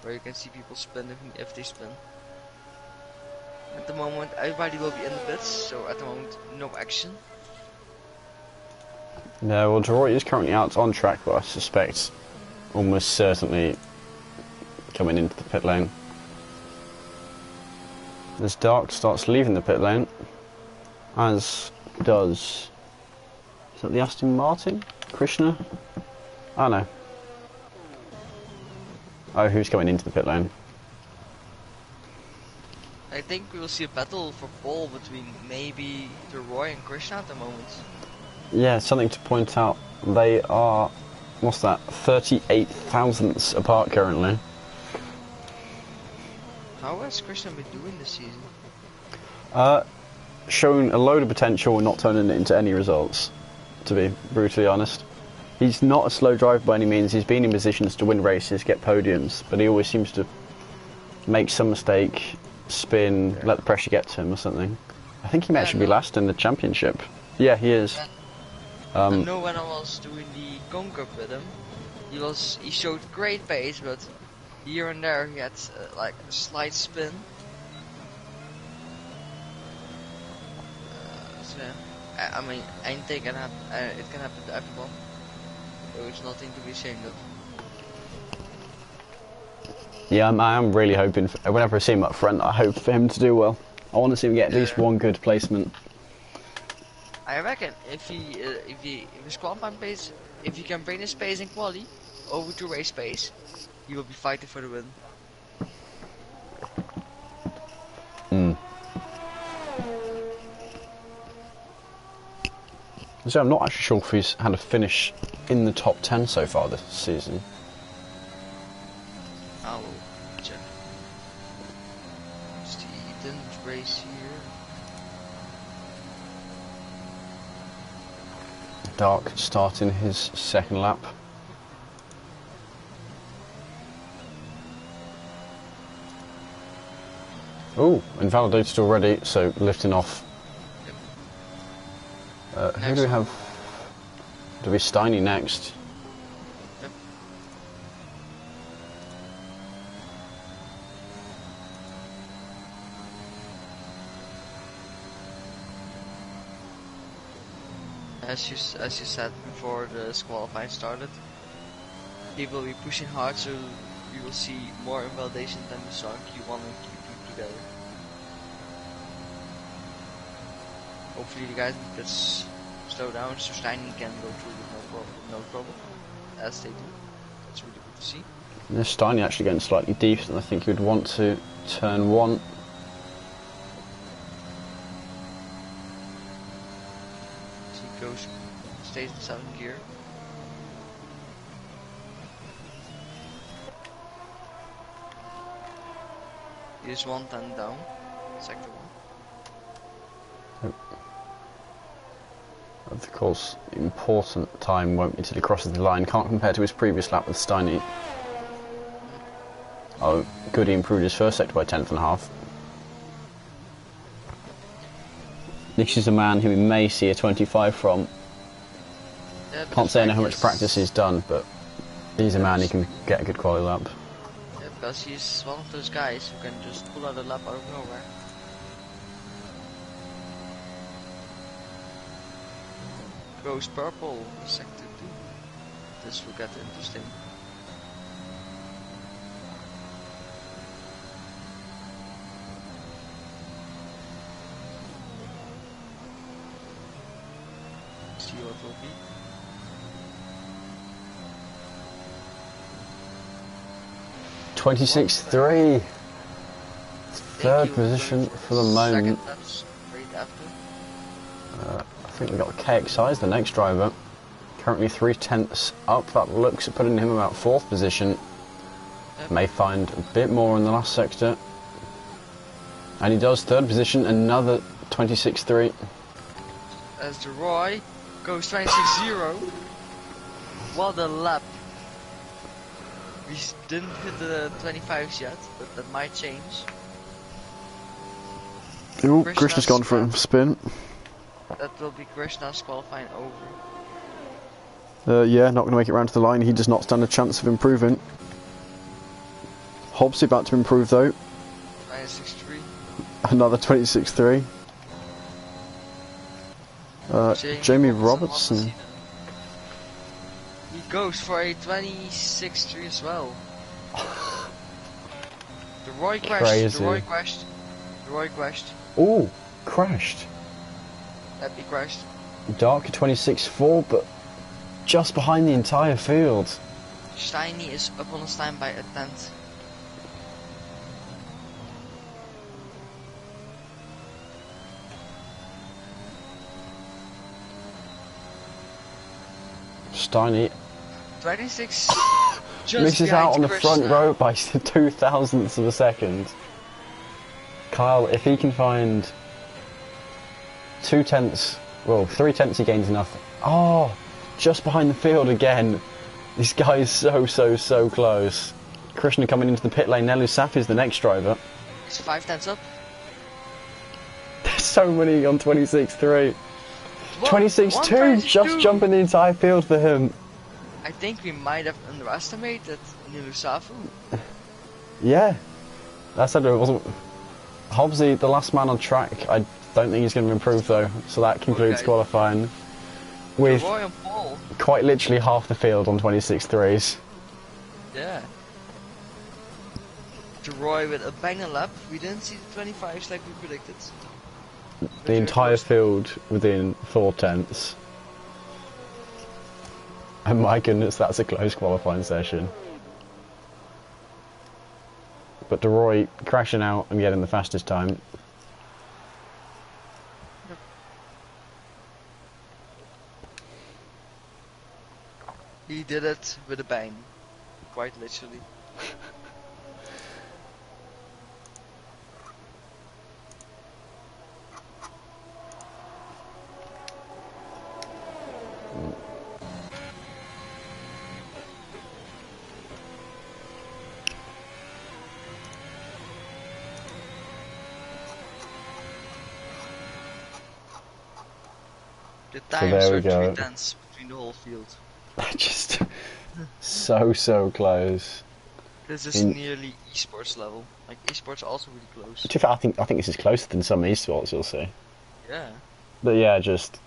where you can see people spin if they spin. At the moment everybody will be in the pits, so at the moment no action. No, well, Deroy is currently out on track, but I suspect almost certainly coming into the pit lane. As Dark starts leaving the pit lane, as does... Is that the Aston Martin? Krishna? Oh no. Oh, who's coming into the pit lane? I think we will see a battle for pole between maybe Roy and Krishna at the moment. Yeah, something to point out. They are, what's that, 38 thousandths apart currently. How has Krishna been doing this season? Showing a load of potential and not turning it into any results, to be brutally honest. He's not a slow driver by any means. He's been in positions to win races, get podiums, but he always seems to make some mistake, spin, let the pressure get to him or something. I think he may actually be last in the championship. Yeah, he is. I know when I was doing the Conquer with him, he showed great pace, but here and there he had like a slight spin. So I mean, anything can happen. It can happen to everyone. So it's nothing to be ashamed of. Yeah, I am really hoping, whenever I see him up front, I hope for him to do well. I want to see him get at least one good placement. I reckon if his qualifying pace, if he can bring his pace in quali over to race pace, he will be fighting for the win. So I'm not actually sure if he's had a finish in the top 10 so far this season. I will check. Didn't race here. Dark starting his second lap. Oh, invalidated already, so lifting off. Who do we have? Do we Steiny next? Yep. As you said before the qualifying started, people will be pushing hard, so we will see more invalidation than we saw in Q1 and Q2 together. Hopefully the guys can slow down so Steiny can go through with no problem, as they do. That's really good to see. This Steiny actually getting slightly deep, and I think he would want to turn one. So he stays in 7th gear. He is 110 down, sector 1. Of course, important time won't be until he crosses the line. Can't compare to his previous lap with Steiny. Oh, good, he improved his first sector by 10th and a half. This is a man who we may see a 25 from. Yeah, Can't say I know how much practice he's done, but he's a man who can get a good quality lap. Yeah, because he's one of those guys who can just pull out a lap out of nowhere. goes purple, sector 2. This will get interesting. See what will be. .26.3. Third position for the moment. I think we got KXI's the next driver. Currently 3/10 up. That looks at putting him about 4th position. Yep. May find a bit more in the last sector. And he does 3rd position, another 26.3. As the Roy goes 26.0. What a lap. We didn't hit the 25s yet, but that might change. Ooh, Krishna's gone for a spin. That will be Krishna's qualifying over. Yeah, not going to make it round to the line. He does not stand a chance of improving. Hobbs about to improve though. 26.3. Another 26.3. Jamie Robertson. He goes for a 26.3 as well. The Roy crashed. Crazy. The Roy crashed. The Roy crashed. Ooh, crashed. He crashed. Darker 26.4, but just behind the entire field. Steiny is up on his time by a tenth. Steiny 26. Just misses out on the Krishna. front row by 0.02 of a second. Kyle, if he can find 0.2, well, 0.3 he gains enough. Oh, just behind the field again. This guy is so close. Krishna coming into the pit lane. Nelu Saf is the next driver. He's 5 tenths up. There's so many on 26.3. What? 26.2, just jumping the entire field for him. I think we might have underestimated Nilusafu. Yeah, I said it wasn't. Hobbsy, the last man on track, I don't think he's going to improve though. So that concludes qualifying with Roy and Paul. quite literally half the field on 26.3s. Yeah. To Roy with a banger lap. We didn't see the 25s like we predicted. The entire field within 0.4. And my goodness, that's a close qualifying session. But DeRoy crashing out and getting the fastest time. He did it with a bang. Quite literally. The times there we are go. 3 tenths between the whole field. Just so close. This is nearly esports level. Like esports are also really close. To be fair, I think this is closer than some esports you'll see. Yeah. But yeah, just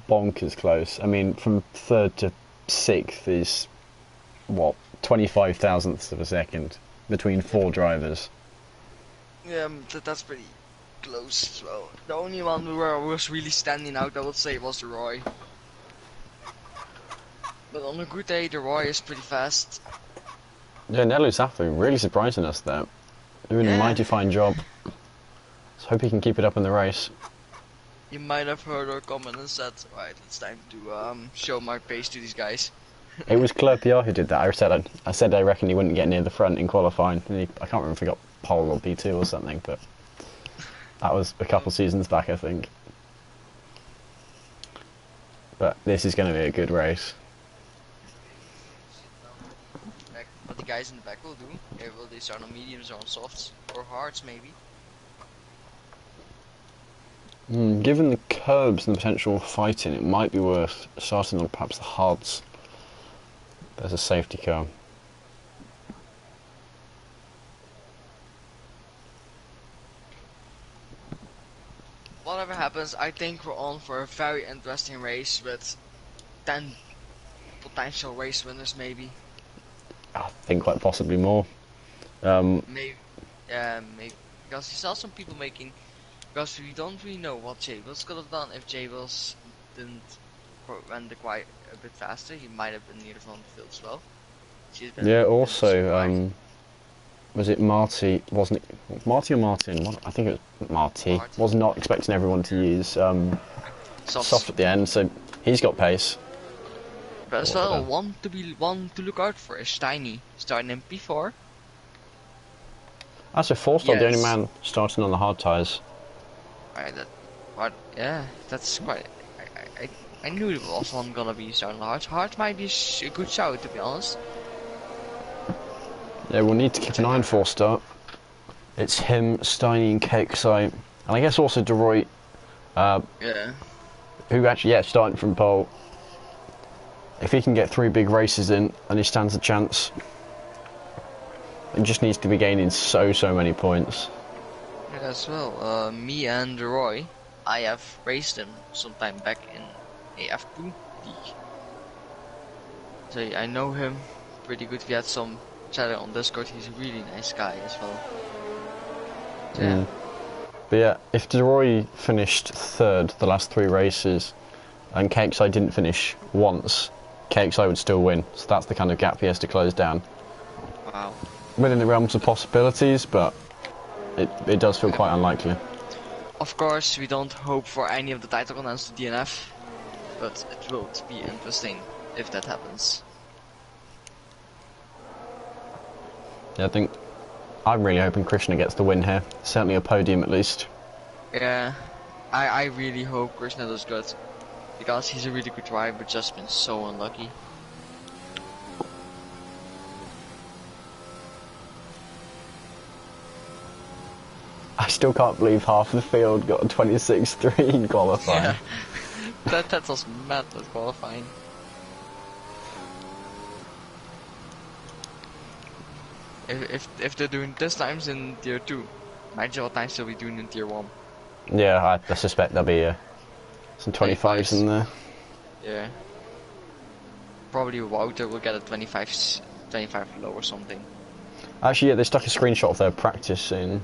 bonkers close. I mean, from 3rd to 6th is what 25,000ths of a second between 4 drivers. Yeah, that's pretty close as well. The only one where was really standing out, I would say, was the Roy. But on a good day, the Roy is pretty fast. Yeah, Nelu Safu really surprising us there. Doing a mighty fine job. Let's hope he can keep it up in the race. You might have heard our comment and said, right, it's time to show my pace to these guys. It was Claire Pierre who did that. I said I reckon he wouldn't get near the front in qualifying. And I can't remember if he got pole or P2 or something, but that was a couple seasons back, I think. But this is going to be a good race. What the guys in the back will do, will they start on mediums or on softs or hards maybe? Given the curbs and the potential fighting, it might be worth starting on perhaps the hards. There's a safety car. Whatever happens, I think we're on for a very interesting race with 10 potential race winners, maybe. I think quite possibly more. Maybe, maybe because you saw some people making. Because we don't really know what J Wills could have done if J Wills didn't run the quite a bit faster. He might have been near the front of the field as well. Yeah. Also, was it Marty? Wasn't it Marty or Martin? I think it was Marty. Was not expecting everyone to use soft at the end, so he's got pace. But as well, one to look out for is Steiny, starting in P4. That's a 4-star, the only man starting on the hard tyres. Yeah, that's quite. I knew there was one gonna be starting hard. Hard might be a good shout, to be honest. Yeah, we'll need to keep an eye on 4-star. It's him, Steiny, and KXI, and I guess also DeRoy. Who actually, starting from pole. If he can get 3 big races in, then he stands a chance. He just needs to be gaining so many points. Yeah, as well. Me and Roy, I have raced him sometime back in AF2 League. So I know him pretty good. We had some chat on Discord. He's a really nice guy as well. So, yeah. But yeah, if DeRoy finished 3rd the last 3 races, and KXI didn't finish once, KXI would still win. So that's the kind of gap he has to close down. Wow. Within the realms of possibilities, but it does feel quite unlikely. Of course, we don't hope for any of the title contenders to DNF, but it will be interesting if that happens. Yeah, I'm really hoping Krishna gets the win here. Certainly a podium at least. Yeah, I really hope Krishna does good, because he's a really good driver, but just been so unlucky. I still can't believe half the field got a 26.3 in qualifying. Yeah. that was mad at qualifying. If they're doing this times in tier 2, imagine what times they'll be doing in tier 1. Yeah, I suspect there'll be some 25s in there. Yeah. Probably Wouter will get a 25 low or something. Actually, yeah, they stuck a screenshot of their practice in,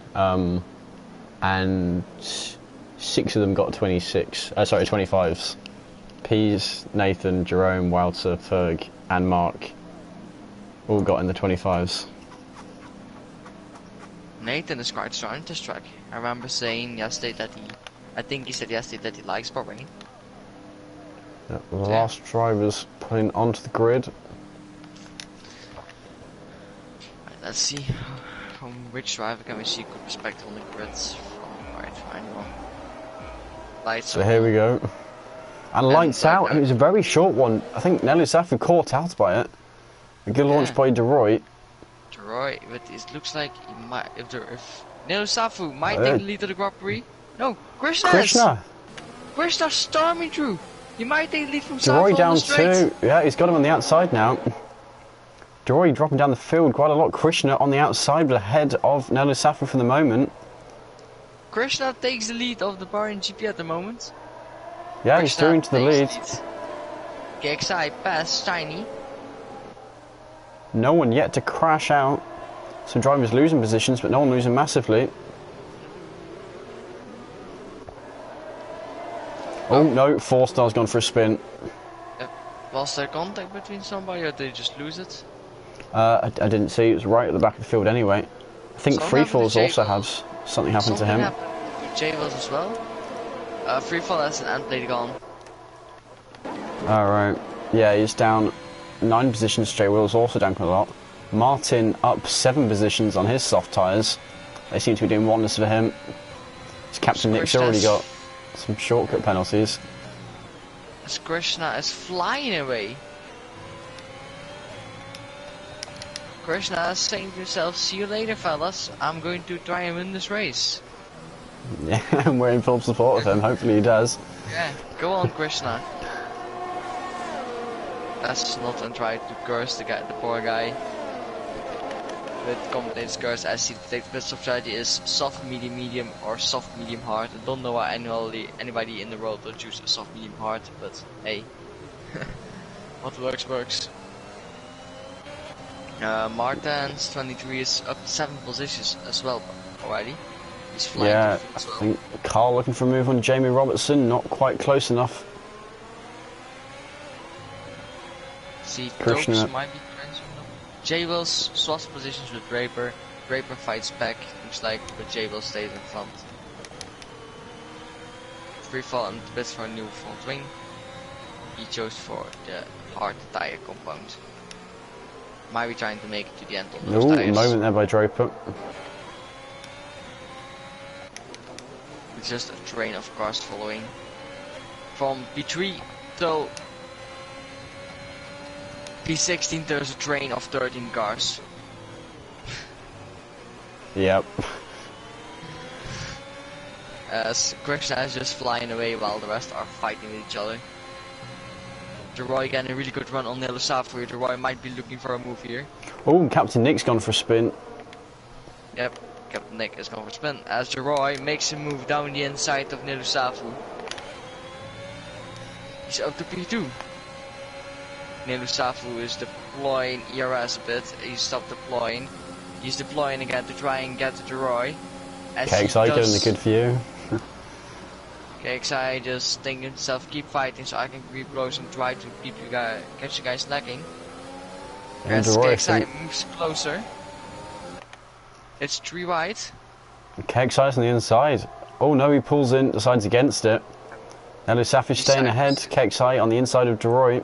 and 6 of them got 25s. Pease, Nathan, Jerome, Wouter, Ferg, and Mark all got in the 25s. Nathan is quite strong at this track. I remember saying yesterday that I think he said yesterday that he likes Bahrain. Yeah, the last drivers putting onto the grid. Right, let's see from which driver can we see good perspective on the grids. Alright, fine. Lights so here we go. And lights out, and it was a very short one. I think Nelly Safi caught out by it. A good launch by DeRoy. But it looks like he might, if Nelo Safu might take the lead of the Grand Prix. No, Krishna storming through. He might take the lead from Safu. DeRoy down 2. Yeah, he's got him on the outside now. DeRoy dropping down the field quite a lot. Krishna on the outside, but ahead of Nelo Safu for the moment. Krishna takes the lead of the Bahrain GP at the moment. Yeah, he's through into the lead. KXI past Shiny. No one yet to crash out. Some drivers losing positions, but no one losing massively. Oh no, 4-star's gone for a spin. Was there contact between somebody, or did they just lose it? I didn't see, it was right at the back of the field anyway. I think Freefall's also had something happen to him. Happened to J-Wills as well. Freefall has an end plate gone. Alright, yeah, he's down 9 positions. J-Wills also down quite a lot. Martin up 7 positions on his soft tyres. They seem to be doing wonders for him. His captain Nick's already got some shortcut penalties. As Krishna is flying away. Krishna is saying to himself, see you later fellas, I'm going to try and win this race. Yeah, and we're in full support of him, hopefully he does. Yeah, go on Krishna. Let's not try to curse the poor guy. With commentators curse as he takes the best of strategy is soft, medium, medium, or soft, medium, hard. I don't know why anybody in the world would choose a soft, medium, hard, but hey. What works, works. Martens 23 is up 7 positions as well already. He's flying Yeah, to the I field as well. think Carl looking for a move on Jamie Robertson, not quite close enough. See, Krishna. Topes might be transferred. J-Wills swaps positions with Draper. Draper fights back, looks like, but J-Will stays in front. Free fall and bits for a new front wing. He chose for the hard tire compound. Might be trying to make it to the end on those Ooh, tires. moment there by Draper. It's just a train of cars following. From P3 till P16 there's a train of 13 cars. Yep. As Krishna is just flying away while the rest are fighting with each other. Deroy getting a really good run on the other side for you. Deroy might be looking for a move here. Oh, Captain Nick's gone for a spin. Yep, Captain Nick is going for a spin as Deroy makes a move down the inside of Nelusafu. He's up to P2. Nelusafu is deploying ERS a bit. He stopped deploying. He's deploying again to try and get to Deroy. KXI getting the good view. KXI just thinking himself, keep fighting so I can creep close and try to keep you guys, catch you guys lagging. And As Deroy, KXI moves closer. It's 3 wide. KXI's on the inside. Oh no, he pulls in, decides against it. Nelusafu's staying ahead. KXI on the inside of Deroy.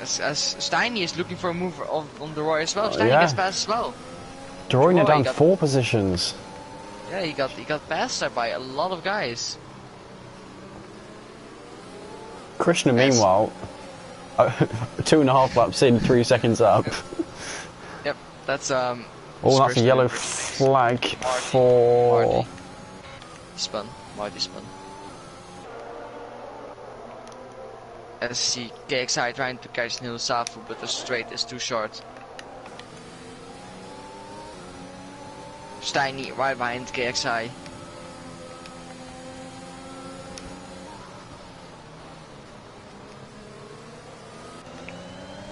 As Steiny is looking for a move on Deroy as well. Steiny yeah. gets past as well. Deroy now down got 4 positions. Yeah, he got passed there by a lot of guys. Krishna, meanwhile, 2.5 laps in, 3 seconds up. Yep, that's Oh, that's a yellow flag for... Marty. Spun. Marty spun. As see KXI trying to catch Nelusafu, but the straight is too short. Steiny right behind KXI.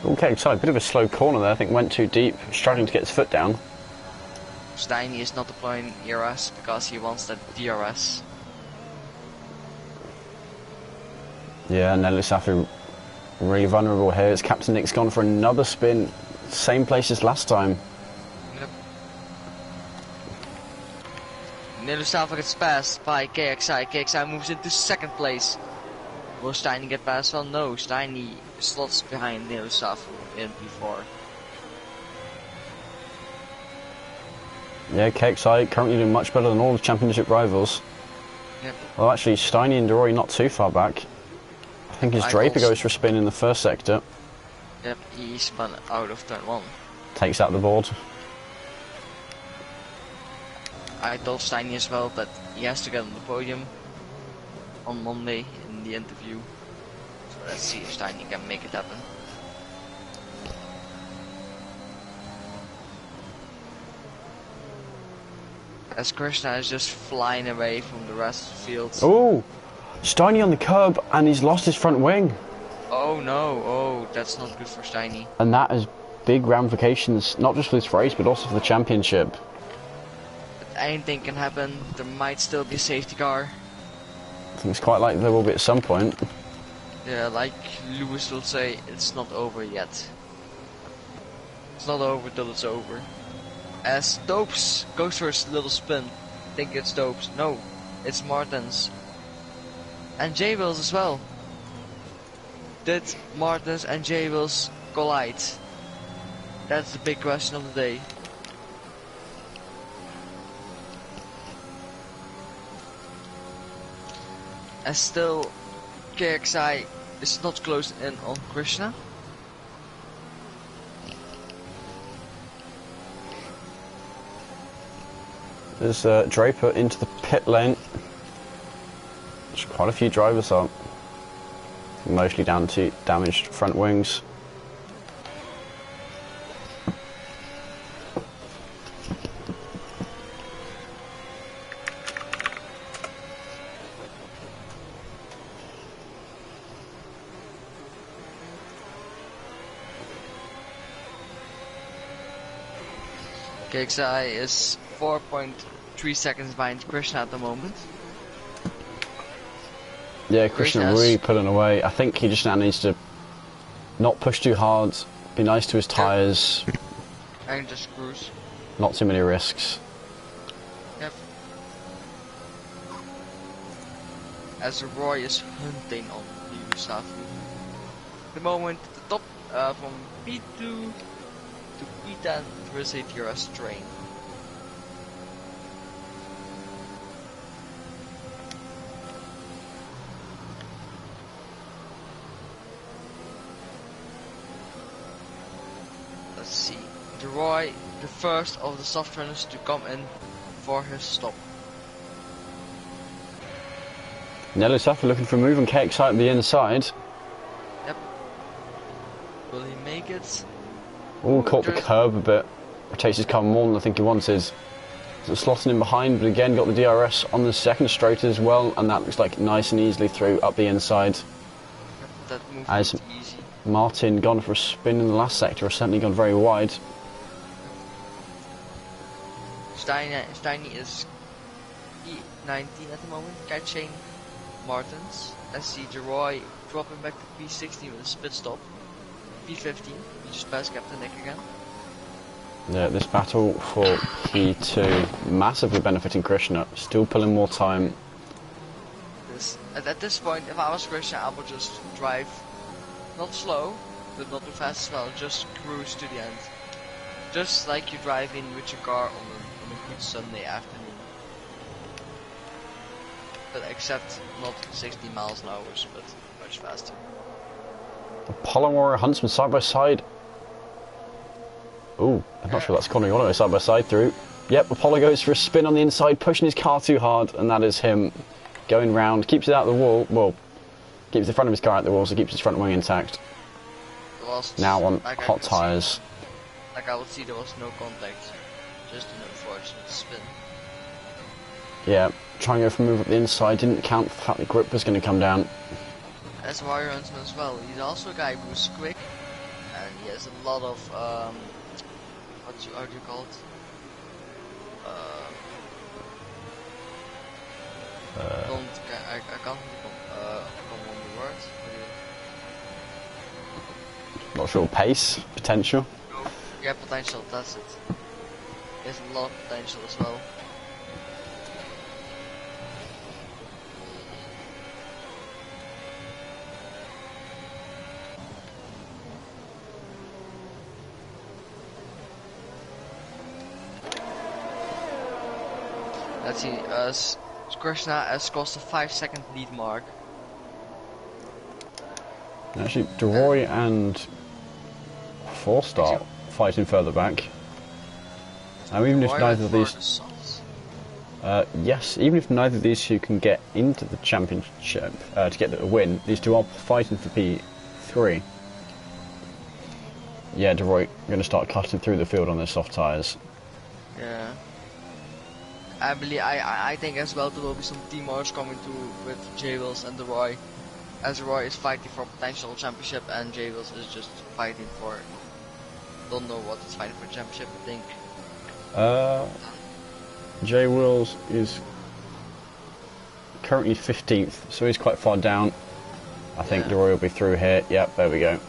Okay, so a bit of a slow corner there. I think went too deep, struggling to get his foot down. Steiny is not deploying ERS because he wants that DRS. Yeah, Nelusafu really vulnerable here. It's Captain Nick's gone for another spin. Same place as last time. Yep. Nelusafu gets passed by KXI. KXI moves into 2nd place. Will Steiny get past? Well, no. Steiny slots behind Nelusafu in P4. Yeah, KXI currently doing much better than all the championship rivals. Yep. Well, actually, Steiny and Deroy not too far back. I think his Draper goes for a spin in the first sector. Yep, he spun out of turn 1. Takes out the board. I told Steiny as well that he has to get on the podium on Monday in the interview. So let's see if Steiny can make it happen. As Krishna is just flying away from the rest of the field. Oh, Steiny on the curb and he's lost his front wing. Oh no, oh, that's not good for Steiny. And that has big ramifications, not just for this race, but also for the championship. But anything can happen. There might still be a safety car. I think it's quite likely there will be at some point. Yeah, like Lewis will say, it's not over yet. It's not over till it's over. As Dopes goes for his little spin. Think it's Dopes. No, it's Martens. And J-Wills as well. Did Martens and J-Wills collide? That's the big question of the day. And still, KXI is not close in on Krishna. There's Draper into the pit lane. There's quite a few drivers up. Mostly down to damaged front wings. KXI is 4.3 seconds behind Krishna at the moment. Yeah, Krishna really pulling away. I think he just now needs to not push too hard, be nice to his tyres. And just cruise. Not too many risks. Yep. As Roy is hunting on the Safu. At the moment, the top from P2 to P10 there is a CRC train. Let's see. Roy, the first of the soft runners to come in for his stop. Nelly Safa looking for a move and KXI at the inside. Yep. Will he make it? Oh, caught the curb a bit. Rotates his car more than I think he wanted. So slotting in behind, but again got the DRS on the second straight as well, and that looks like nice and easily through up the inside. Yep, that move As easy. Martin gone for a spin in the last sector, has certainly gone very wide. Steiny is P19 at the moment, catching Martins. Let's see Roy dropping back to P16 with a spit stop. P15, he just passed Captain Nick again. Yeah, this battle for P2 massively benefiting Krishna, still pulling more time. At this point, if I was Krishna, I would just drive not slow, but not too fast as well, just cruise to the end. Just like you drive in with your car on a good Sunday afternoon. But except not 60 miles an hour, but much faster. Apollo Warrior Huntsman side by side. Ooh, I'm not sure that's corner you want to go side by side through. Yep, Apollo goes for a spin on the inside, pushing his car too hard, and that is him going round. Keeps it out of the wall, well, keeps the front of his car out the wall, so keeps his front wing intact. Now on hot tyres. Like I would see, there was no contact, just an unfortunate spin. Yeah, trying to go for a move up the inside, didn't count for the fact the grip was going to come down. As Warrior Huntsman as well, he's also a guy who's quick, and he has a lot of, how do you call it? I can't come on the word. Not sure, pace, potential. Yeah, potential, that's it. He has a lot of potential as well. Let's see, Krishna has crossed a 5-second lead mark. Actually, Deroy and Four Star fighting further back. Now, even if neither of these, yes, even if neither of these two can get into the championship to get the win, these two are fighting for P3. Yeah, Deroy going to start cutting through the field on their soft tyres. Yeah. I think as well there will be some team wars coming through with J Wills and Deroy, as Deroy is fighting for potential championship and J Wills is just fighting for, don't know what it's fighting for championship, I think. J Wills is currently 15th, so he's quite far down. I think Deroy will be through here. Yep, there we go.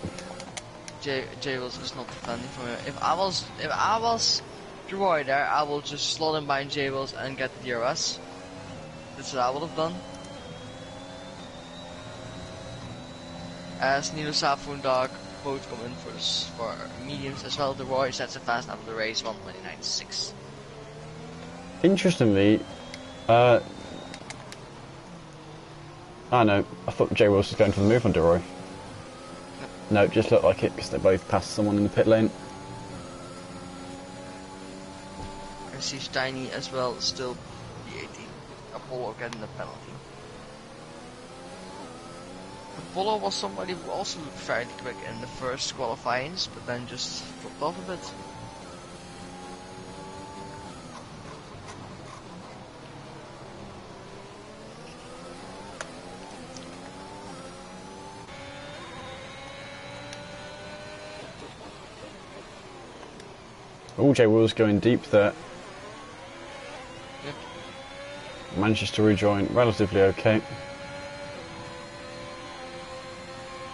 J Wills is not defending from here. If I was Deroy there, I will just slot him behind J Wills and get the DRS. That's what I would have done. As Nilo Safu and Dark both come in for mediums as well. Deroy sets a fast out of the race, 1:29.6. Interestingly, I know, I thought J Wills was going for the move on Deroy. No, it just looked like it because they both passed someone in the pit lane. I see Steiny as well, still P18. Apollo getting the penalty. Apollo was somebody who also looked fairly quick in the first qualifyings, but then just dropped off a bit. Oh, J Will's going deep there. Yep. Manages to rejoin relatively okay.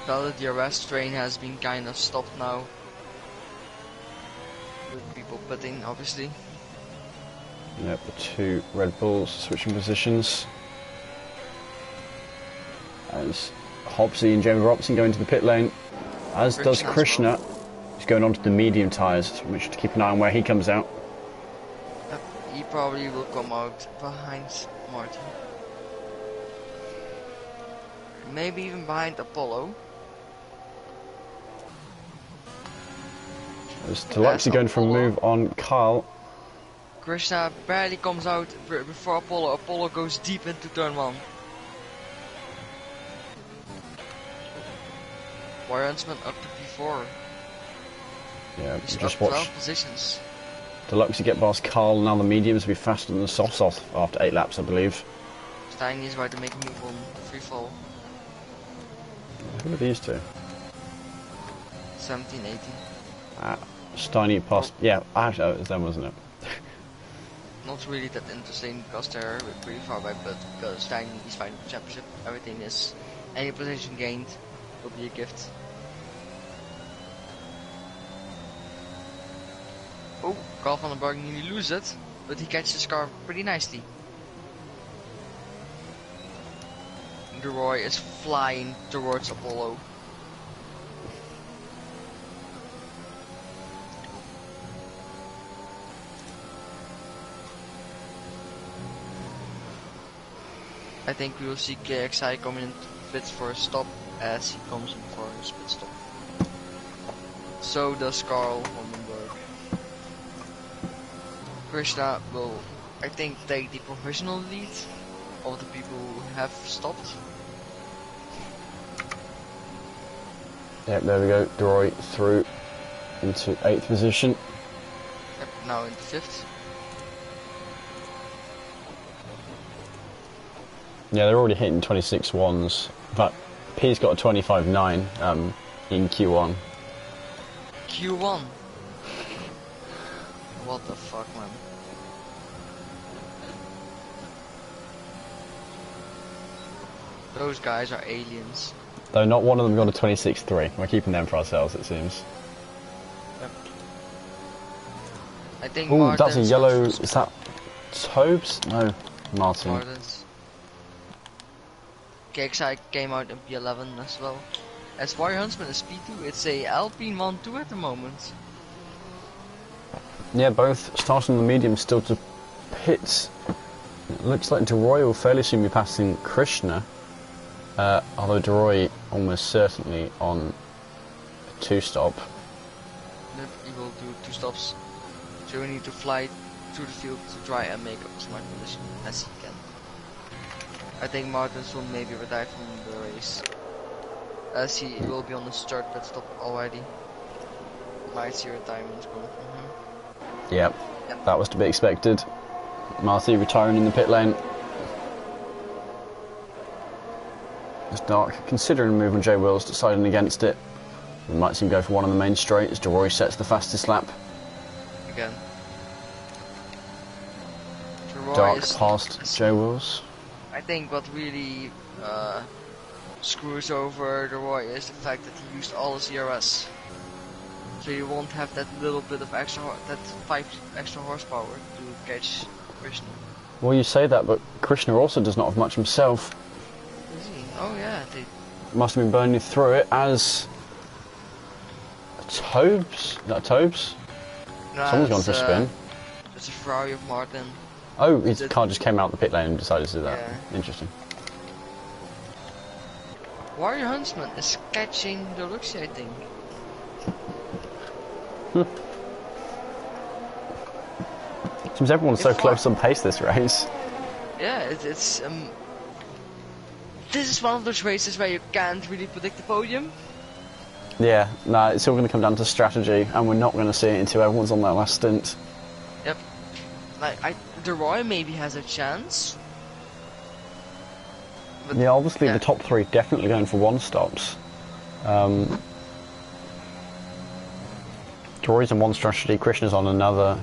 Well, the DRS train has been kind of stopped now. With people pitting, obviously. Yep, the two Red Bulls switching positions. As Hobbsy and Jamie Robson go into the pit lane. As does Krishna. Well. He's going on to the medium tyres, which to keep an eye on where he comes out. He probably will come out behind Martin. Maybe even behind Apollo. As Deluxey going for a move on Kyle. Krishna barely comes out before Apollo. Apollo goes deep into turn 1. Wire Huntsman up to P4. Yeah, He's just up watch 12 positions. Deluxey get past Carl. Now the mediums will be faster than the softs off after 8 laps, I believe. Steiny is about to make a move on free fall. Who are these two? 17, 18. Steiny past. Yeah, actually, it was them, wasn't it? Not really that interesting because they're pretty far back, but because Steiny is fighting for the championship, everything is. Any position gained will be a gift. Oh, Carl van den Berg nearly loses it, but he catches his car pretty nicely. De Roy is flying towards Apollo. I think we will see KXI coming in pits for a stop as he comes in for his pit stop. So does Carl van den Berg. Krishna will, I think, take the provisional lead of the people who have stopped. Yep, there we go. Deroy through into 8th position. Yep, now into 5th. Yeah, they're already hitting 26.1s, but P's got a 25.9 in Q1. Q1? What the fuck, man? Those guys are aliens. Though not one of them got a 26.3. We're keeping them for ourselves, it seems. Yep. I think Oh, that's a yellow. Martin's Is that Tobes? No, Martin. Martin's. KXI came out in P11 as well. As Wire Huntsman is P2, it's a Alpine 1-2 at the moment. Yeah, both starting the medium still to pits. It looks like DeRoy will fairly soon be passing Krishna. Although DeRoy almost certainly on a 2-stop. Yep, he will do 2 stops. So we need to fly through the field to try and make up as much position as he can. I think Martins will maybe retire from the race, as he will be on the 3rd pit stop already. Might see retirement coming from him. Yep, that was to be expected. Marty retiring in the pit lane. It's dark, considering a move on J Wills, deciding against it. We might see him go for one on the main straight as DeRoy sets the fastest lap. Again. Dark past J Wills. I think what really screws over the Roy is the fact that he used all his CRS. So you won't have that little bit of extra, that 5 extra horsepower to catch Krishna. Well, you say that, but Krishna also does not have much himself. Is he? Oh yeah, they Must have been burning through it as Tobes. Is that Tobes? no, Someone's gone for a spin. It's a Ferrari of Martin. Oh, his car just came out the pit lane and decided to do that. Yeah. Interesting. Warrior Huntsman is catching Deluxey, I think. Seems everyone's so close on pace this race. Yeah, it's this is one of those races where you can't really predict the podium. Yeah, no, it's all going to come down to strategy, and we're not going to see it until everyone's on that last stint. Yep. Like the Roy maybe has a chance. But Yeah, obviously the top 3 definitely going for 1-stops. Dory's on one strategy, Krishna's on another.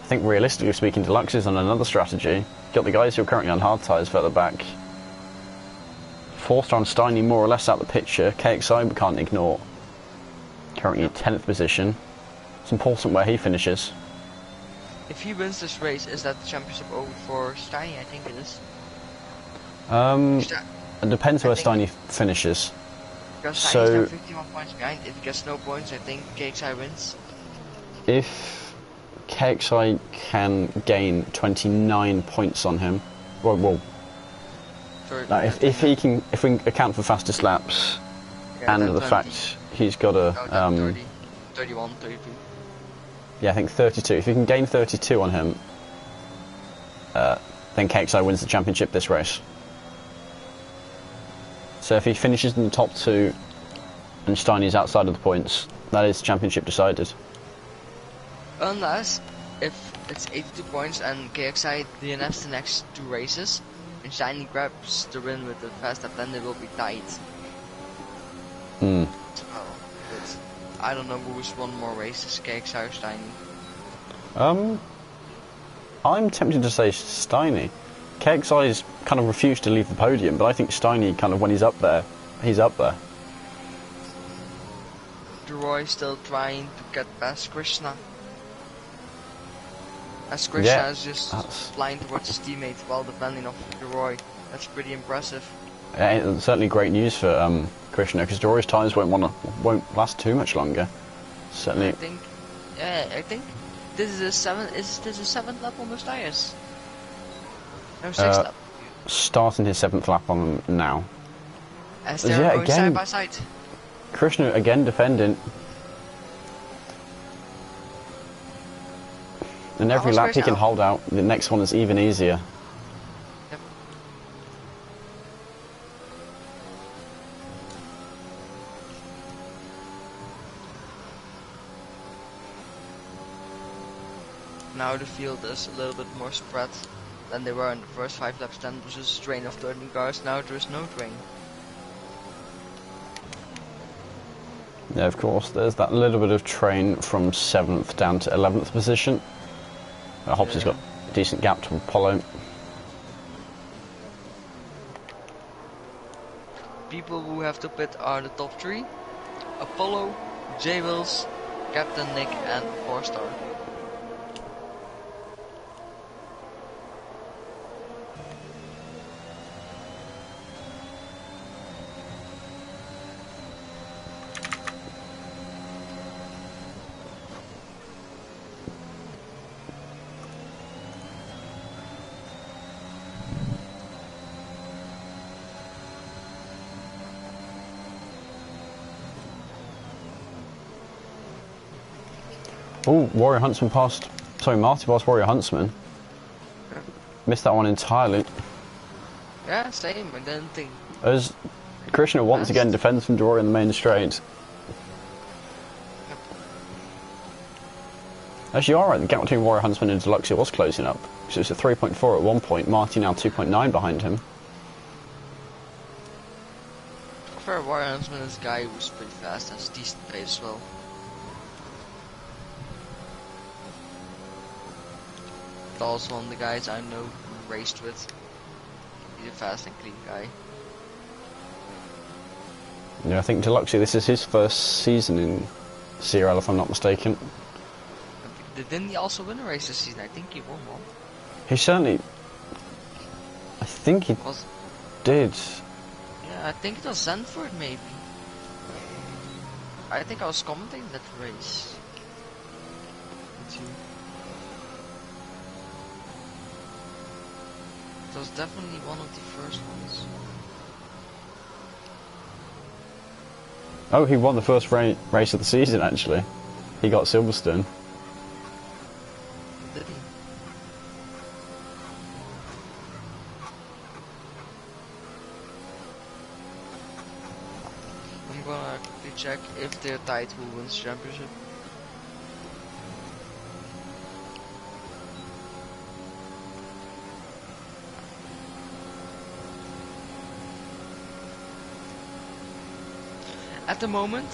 I think realistically speaking, Deluxe is on another strategy. Got the guys who are currently on hard tyres further back. Forster and Steiny more or less out the picture. KXI we can't ignore. Currently in 10th position. It's important where he finishes. If he wins this race, is that the championship over for Steiny? I think it is. It depends where Steiny finishes. Because So, Steiny's now 51 points behind. If he gets no points, I think KXI wins. if KXI can gain 29 points on him, if we account for fastest laps and the 20. fact he's got a 30, 31, 32. yeah, I think 32. If he can gain 32 on him, then KXI wins the championship this race. So if he finishes in the top 2 and Steiny's outside of the points, that is championship decided. Unless if it's 82 points and KXI DNFs the next 2 races and Steiny grabs the win with the fast lap, then they will be tied. Hmm. But I don't know who's won more races, KXI or Steiny. I'm tempted to say Steiny. KXI's kind of refused to leave the podium, but I think Steiny kind of, when he's up there, he's up there. Roy still trying to get past Krishna. As Krishna is just flying towards his teammate while defending off Roy. That's pretty impressive. It's certainly great news for Krishna, because Roy's tyres won't last too much longer. Certainly. I think this is a 7th lap on those tyres. No, 6th lap. Starting his 7th lap on them now. As they're going side by side. Krishna again defending. And every lap he can hold out, the next one is even easier. Yep. Now the field is a little bit more spread than they were in the first 5 laps. Then was just a train of 13 cars. Now there is no train. Yeah, of course, there's that little bit of train from 7th down to 11th position. Hobbs has got a decent gap to Apollo. People who have to pit are the top 3. Apollo, J. Wills, Captain Nick and 4-star. Oh, Warrior Huntsman passed. Sorry, Marty passed Warrior Huntsman. Missed that one entirely. Yeah, same. I didn't think. As Krishna once again defends from Dory in the main straight. Actually, you are right, the gap between Warrior Huntsman and Deluxe was closing up. So it's at 3.4 at one point, Marty now 2.9 behind him. For Warrior Huntsman, this guy was pretty fast, has decent pace as well. Also one of the guys I know who raced with. He's a fast and clean guy. Yeah, I think Deluxe, this is his first season in CRL if I'm not mistaken. Didn't he also win a race this season? I think he won one. He certainly... I think he did. Yeah, I think it was Zandvoort maybe. I think I was commentating that race. It was definitely one of the first ones. Oh, he won the first race of the season actually. He got Silverstone. Did he? I'm gonna quickly check if they're tied who wins the championship. At the moment,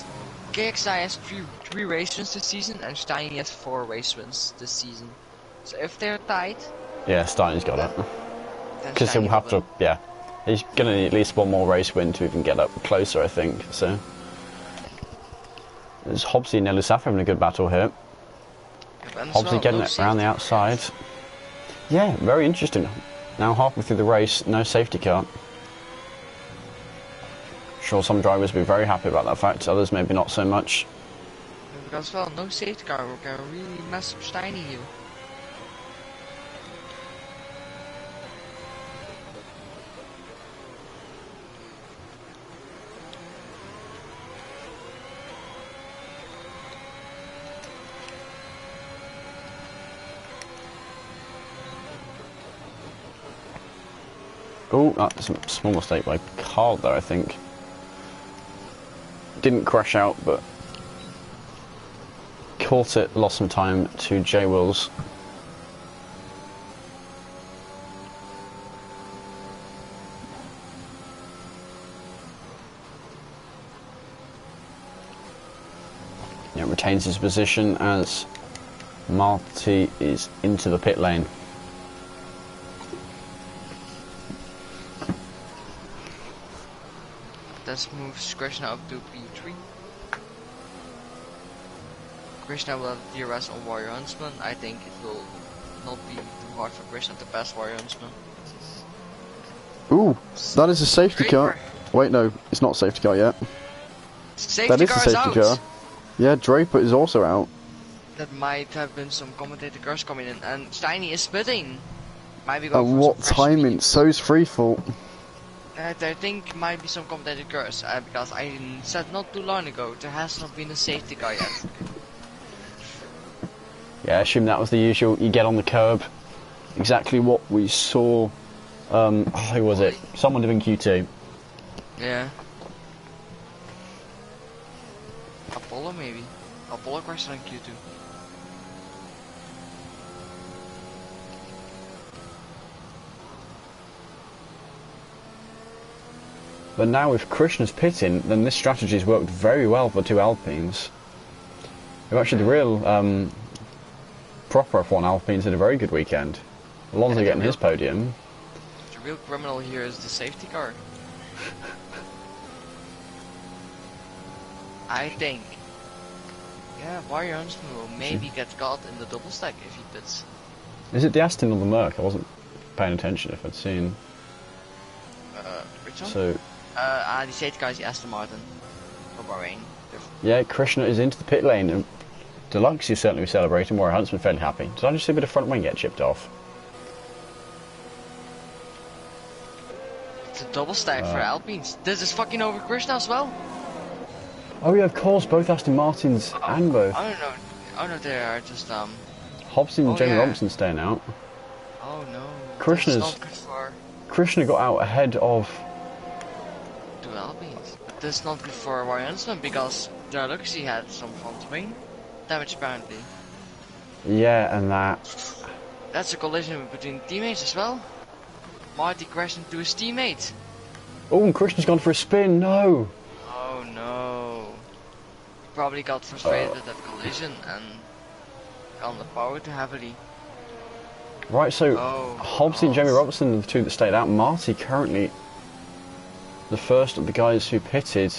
KXI has three race wins this season, and Steiny has 4 race wins this season. So if they're tied, Yeah, Steiny's got it. then Because he'll Steiny have will to, yeah. He's going to need at least one more race win to even get up closer, I think. So there's Hobbsy and Elusaf having a good battle here. win. Hobbsy getting it around the outside. Yeah, very interesting. Now halfway through the race, no safety car. Sure, some drivers will be very happy about that fact, others maybe not so much. Because well, no safety car can really mess up Steiny here. Oh, that's a small mistake by Carl there, I think. Didn't crash out, but caught it, lost some time to J Wills. Yeah, retains his position as Marty is into the pit lane. This moves Krishna up to P3. Krishna will have DRS on Warrior Huntsman. I think it will not be too hard for Krishna to pass Warrior Huntsman. Ooh, that is a safety car. Wait, no, it's not a safety car yet. Safety That is car a safety car. Yeah, Draper is also out. That might have been some commentator cars coming in, and Steiny is spitting. Might be going And for what some fresh timing? speed. So's Freefall. I think might be some commentator cars, because I said not too long ago there has not been a safety car yet. Yeah, I assume that was the usual. You get on the curb. Exactly what we saw. Who was it? Someone doing Q2. Yeah. Apollo maybe. Apollo crashed on Q2. But now with Krishna's pitting, then this strategy has worked very well for 2 Alpines. Who actually the real proper F1 Alpines had a very good weekend. Alonso getting his podium. The real criminal here is the safety car. I think. Yeah, Warrior Huntsman will maybe get caught in the double stack if he pits. Is it the Aston or the Merc? I wasn't paying attention if I'd seen. Which one? So the safety car is the Aston Martin for Bahrain. yeah, Krishna is into the pit lane, and Deluxe is certainly celebrating. Warrior Huntsman fairly happy. Did I just see a bit of front wing get chipped off? It's a double stack for Alpines. This is fucking over Krishna as well. Oh yeah, of course, both Aston Martins and both. I don't know. Oh no, they are just Hobson and Jamie yeah. Robinson staying out. Oh no. Krishna's- That's not good for Krishna got out ahead of. 2 Alpines. But that's not good for Warrior Huntsman because Deluxe had some front wing damage apparently. Yeah, and that. That's a collision between teammates as well. Marty crashed into his teammate. Oh, and Krishna's gone for a spin. No. Oh no. He probably got frustrated at that collision and gone the power too heavily. Right, so Oh, Hobbs and Jamie Robinson are the 2 that stayed out. Marty currently the first of the guys who pitted.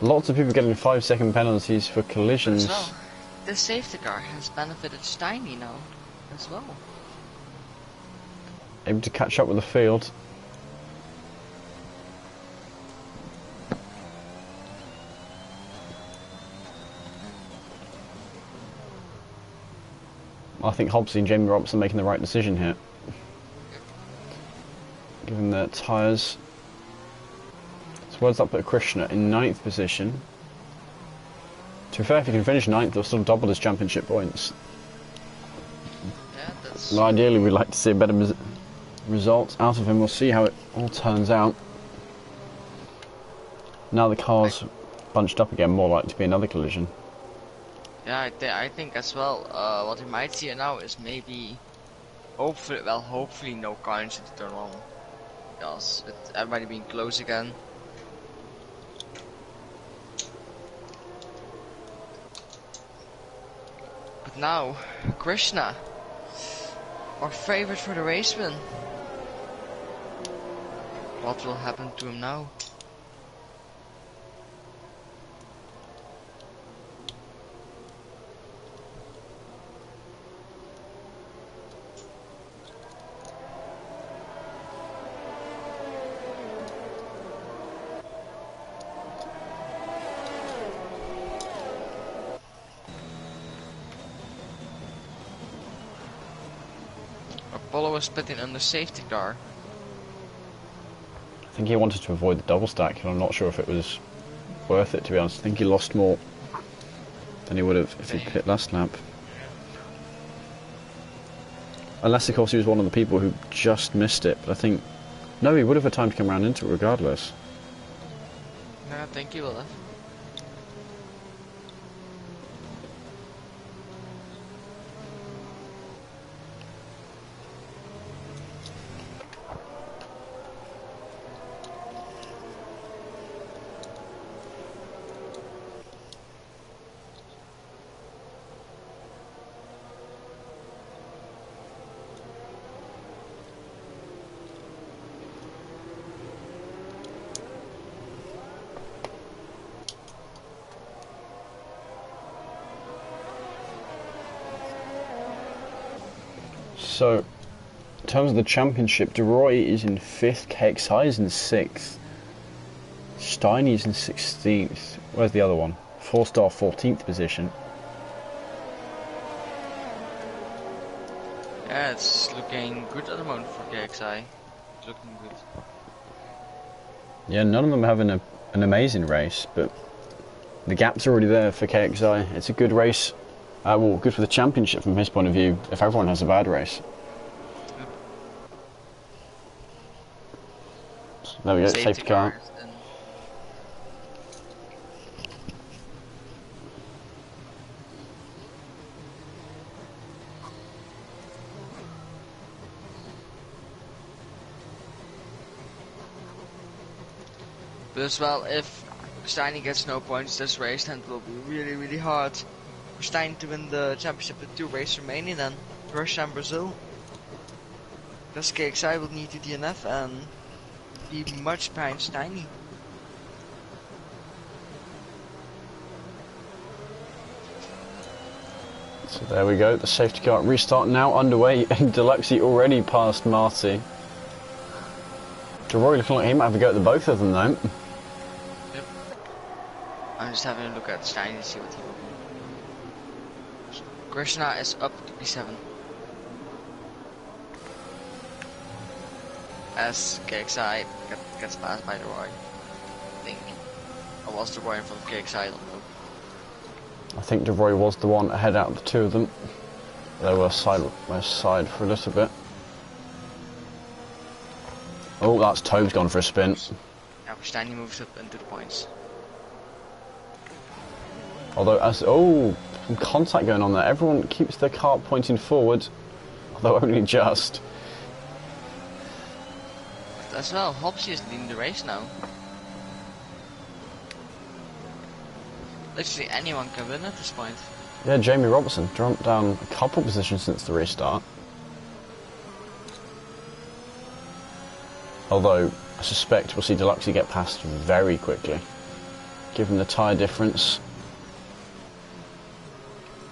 Lots of people getting 5-second penalties for collisions. As well, this safety car has benefited Steiny now as well. Able to catch up with the field. I think Hobbs and Jamie Robinson making the right decision here. Given their tyres. So where's that put Krishna in 9th position? To be fair, if he can finish 9th, he'll still double his championship points. Yeah, that's... And ideally, we'd like to see a better result out of him. We'll see how it all turns out. Now the car's bunched up again, more likely to be another collision. Yeah, I think as well. What we might see now is maybe, hopefully no cars in the turn one, because with everybody being close again. Now, Krishna, our favorite for the race win. What will happen to him now? Apollo was pitting on the safety car. I think he wanted to avoid the double stack, and I'm not sure if it was worth it, to be honest. I think he lost more than he would have if he pit last lap. Unless, of course, he was one of the people who just missed it, but I think... No, he would have had time to come around into it regardless. No, I think he will have. So, in terms of the championship, DeRoy is in 5th, KXI is in 6th, Steiny is in 16th, where's the other one? 4-star 14th position. Yeah, it's looking good at the moment for KXI. It's looking good. Yeah, none of them having an amazing race, but the gap's already there for KXI. It's a good race. Well, good for the championship from his point of view, if everyone has a bad race. So there we go, safety car. But as well, if Steiny gets no points this race, then it will be really, really hard for Steiny to win the championship with 2 races remaining then. Russia and Brazil. Because KXI will need to DNF and be much behind Steiny. So there we go, the safety car restart now underway, and Deluxey already passed Marty. DeRoy looking like he might have a go at the both of them though. Yep. I'm just having a look at Steiny to see what he will do. Krishna is up to P7. As KXI gets passed by DeRoy. I think. Or was DeRoy in front of KXI? I don't know. I think DeRoy was the one ahead out of the two of them. They were side by side for a little bit. Oh, that's Tobe's gone for a spin. Now Steiny moves up into the points. Although, some contact going on there. Everyone keeps their car pointing forward, although only just. But as well, Hobbsy is leading the race now. Literally anyone can win at this point. Yeah, Jamie Robertson jumped down a couple positions since the restart. Although, I suspect we'll see Deluxey get past very quickly. Given the tyre difference.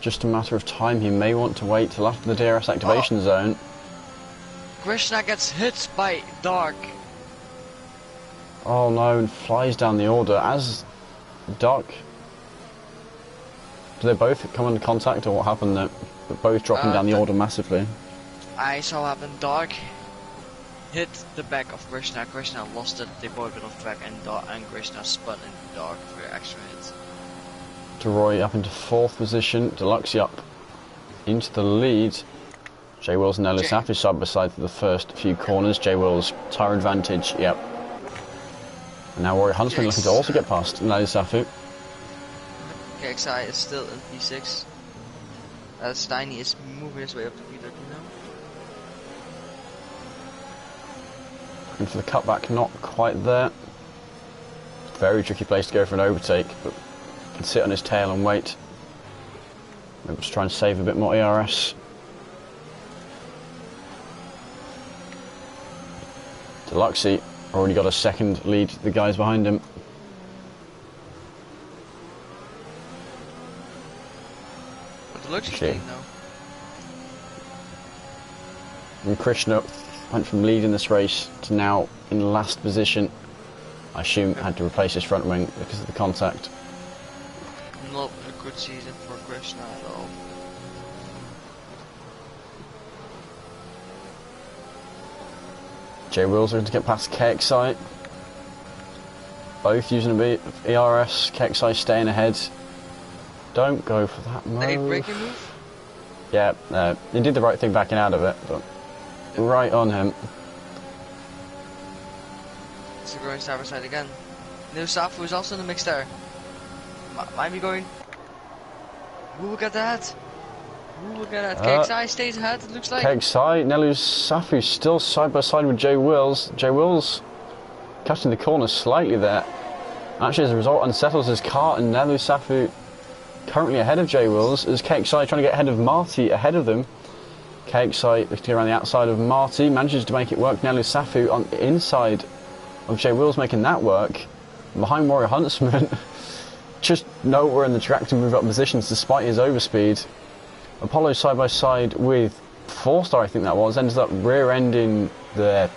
Just a matter of time, he may want to wait till after the DRS activation zone. Krishna gets hit by Dark. Oh no, and flies down the order as Dark. Do they both come into contact, or what happened there? But both dropping down the order massively. I saw happen. Dark hit the back of Krishna. Krishna lost it. They both went off track, and Krishna spun into Dark for an extra hit. DeRoy up into 4th position. Deluxey up into the lead. J Wills and Ellis Safi side by side for the first few corners. J Wills tyre advantage. Yep. And now Rory Huntsman looking to also get past Ellis Safi. KXI is still in P6. Steiny is moving his way up to P13 now. Looking for the cutback, not quite there. Very tricky place to go for an overtake, but can sit on his tail and wait. Let's try and save a bit more ERS. Deluxey already got a second lead, the guys behind him. Deluxey's lead now. And Krishna went from leading this race to now in last position. I assume had to replace his front wing because of the contact. Not a good season for Krishna at all. J Wills are going to get past KXI. Both using a bit of ERS. KXI staying ahead. Don't go for that move. A braking move? Yeah, he did the right thing backing out of it, but right on him. So going side by side again. New Safu is also in the mix there. Might be going. Who will get that? Who will get that? KXI stays ahead, it looks like. KXI, Nelu Safu still side by side with J Wills. J Wills catching the corner slightly there. Actually, as a result, unsettles his car, and Nelu Safu currently ahead of J Wills as KXI trying to get ahead of Marty, ahead of them. KXI looking around the outside of Marty, manages to make it work. Nelu Safu on the inside of J Wills making that work. Behind Warrior Huntsman, just nowhere in the track to move up positions despite his overspeed. Apollo side by side with 4-star, I think that was, ends up rear-ending the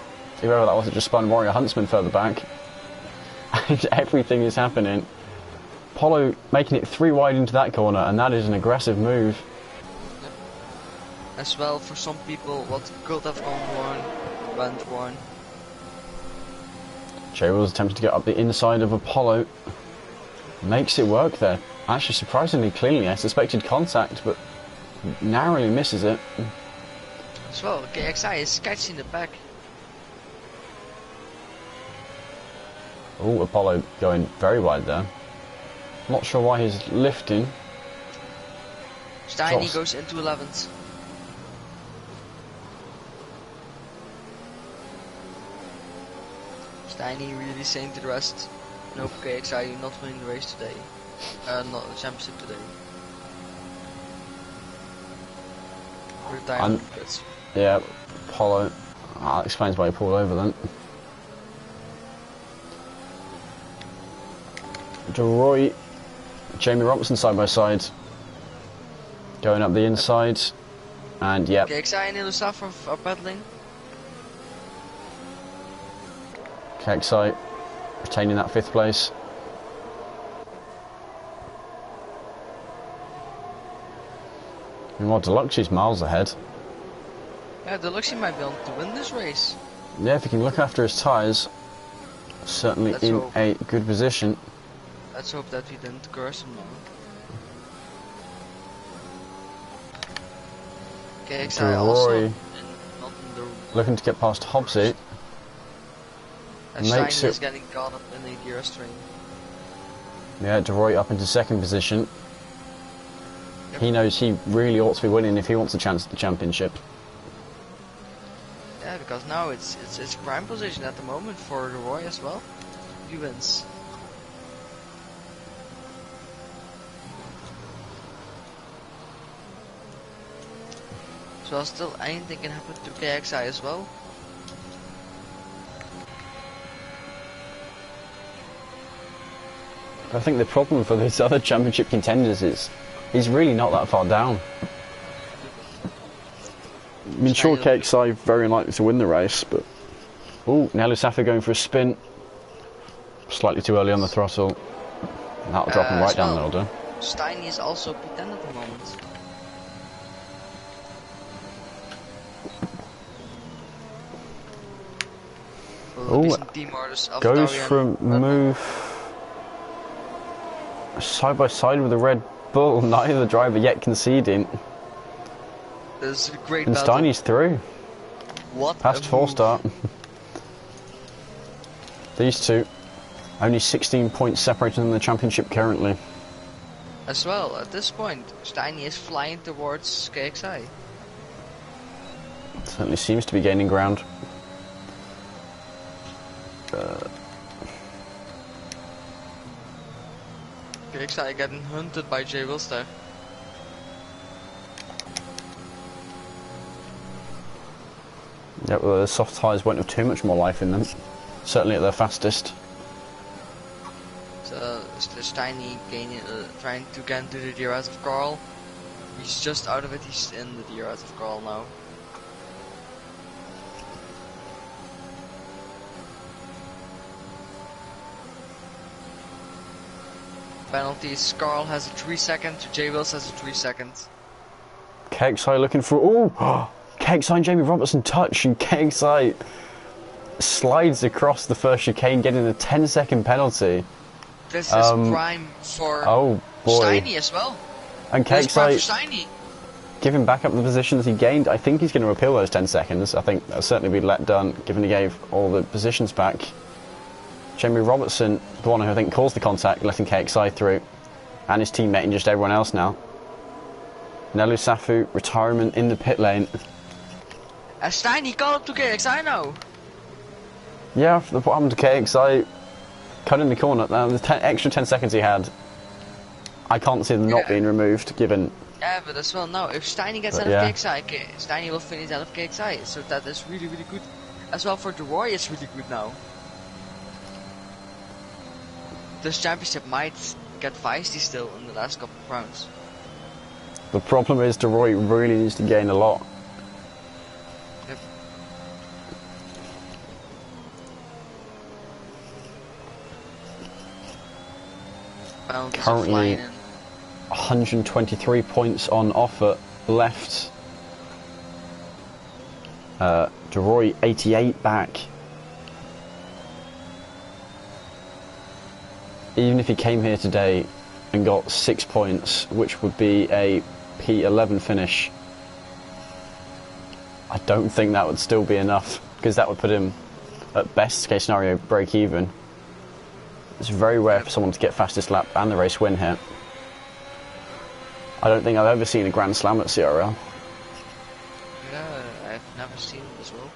whoever that was that just spun Warrior Huntsman further back. Everything is happening. Apollo making it 3 wide into that corner, and that is an aggressive move. As well, for some people, what could have gone wrong, went wrong. J Wills attempting to get up the inside of Apollo. Makes it work there. Actually, surprisingly cleanly. I suspected contact, but narrowly misses it. As well, KXI is catching the back. Oh, Apollo going very wide there. Not sure why he's lifting. Steiny goes into 11th. Steiny really saying to the rest, nope, KXI, you're not winning the race today. Not the championship today. Retirement. Yeah, Apollo. That explains why he pulled over then. Deroy, Jamie Robertson side by side. Going up the inside. And yep. KXI and Ilusaf are battling. KXI retaining that 5th place. Meanwhile, Deluxey's miles ahead. Yeah, Deluxey might be on to win this race. Yeah, if he can look after his tyres, certainly Let's in hope. a good position. Let's hope that we didn't curse him now. KXI also not in the looking to get past Hobbsy. Makes Shiny it. is getting caught up in the gear string. Yeah, Deroy up into 2nd position. Yep. He knows he really ought to be winning if he wants a chance at the championship. Yeah, because now it's prime position at the moment for Roy as well. He wins. So still anything can happen to KXI as well. I think the problem for these other championship contenders is he's really not that far down. I mean, sure, KXI very unlikely to win the race, but... Oh, Nelu Safa going for a spin. Slightly too early on the throttle. And that'll drop him right down the order. Steiny is also P10 at the moment. Oh, goes from move side by side with the Red Bull. Neither driver yet conceding. There's a great and battle. Steiny's through. What past 4-star. These two only 16 points separating them in the championship currently. As well, at this point, Steiny is flying towards KXI. Certainly seems to be gaining ground. KXI getting hunted by J Wills there. Yeah, well, the soft tyres won't have too much more life in them. Certainly at their fastest. So Steiny trying to get into the DRS of Carl. He's just out of it, he's in the DRS of Carl now. Penalties, Carl has a 3 second, J Wills has a 3 second. KXI looking for... Oh! KXI and Jamie Robertson touch, and KXI slides across the first chicane, getting a 10-second penalty. This is prime for Steiny as well. And KXI giving back up the positions he gained. I think he's going to appeal those 10 seconds. I think that'll certainly be let done, given he gave all the positions back. Jamie Robertson, the one who I think caused the contact, letting KXI through, and his teammate and just everyone else now. Nelu Safu, retirement in the pit lane. Steiny called up to KXI now. Yeah, what happened to KXI? Cut in the corner. Now, the extra 10 seconds he had, I can't see them not being removed, given... Yeah, but as well now, if Steiny gets out of KXI, Steiny will finish out of KXI, so that is really, really good. As well for Roy, it's really good now. This championship might get feisty still in the last couple of rounds. The problem is DeRoy really needs to gain a lot. Yep. Currently 123 points on offer left. DeRoy 88 back. Even if he came here today and got 6 points, which would be a P11 finish, I don't think that would still be enough, because that would put him at best case scenario break even. It's very rare for someone to get fastest lap and the race win here. I don't think I've ever seen a Grand Slam at CRL. Yeah, I've never seen it as well.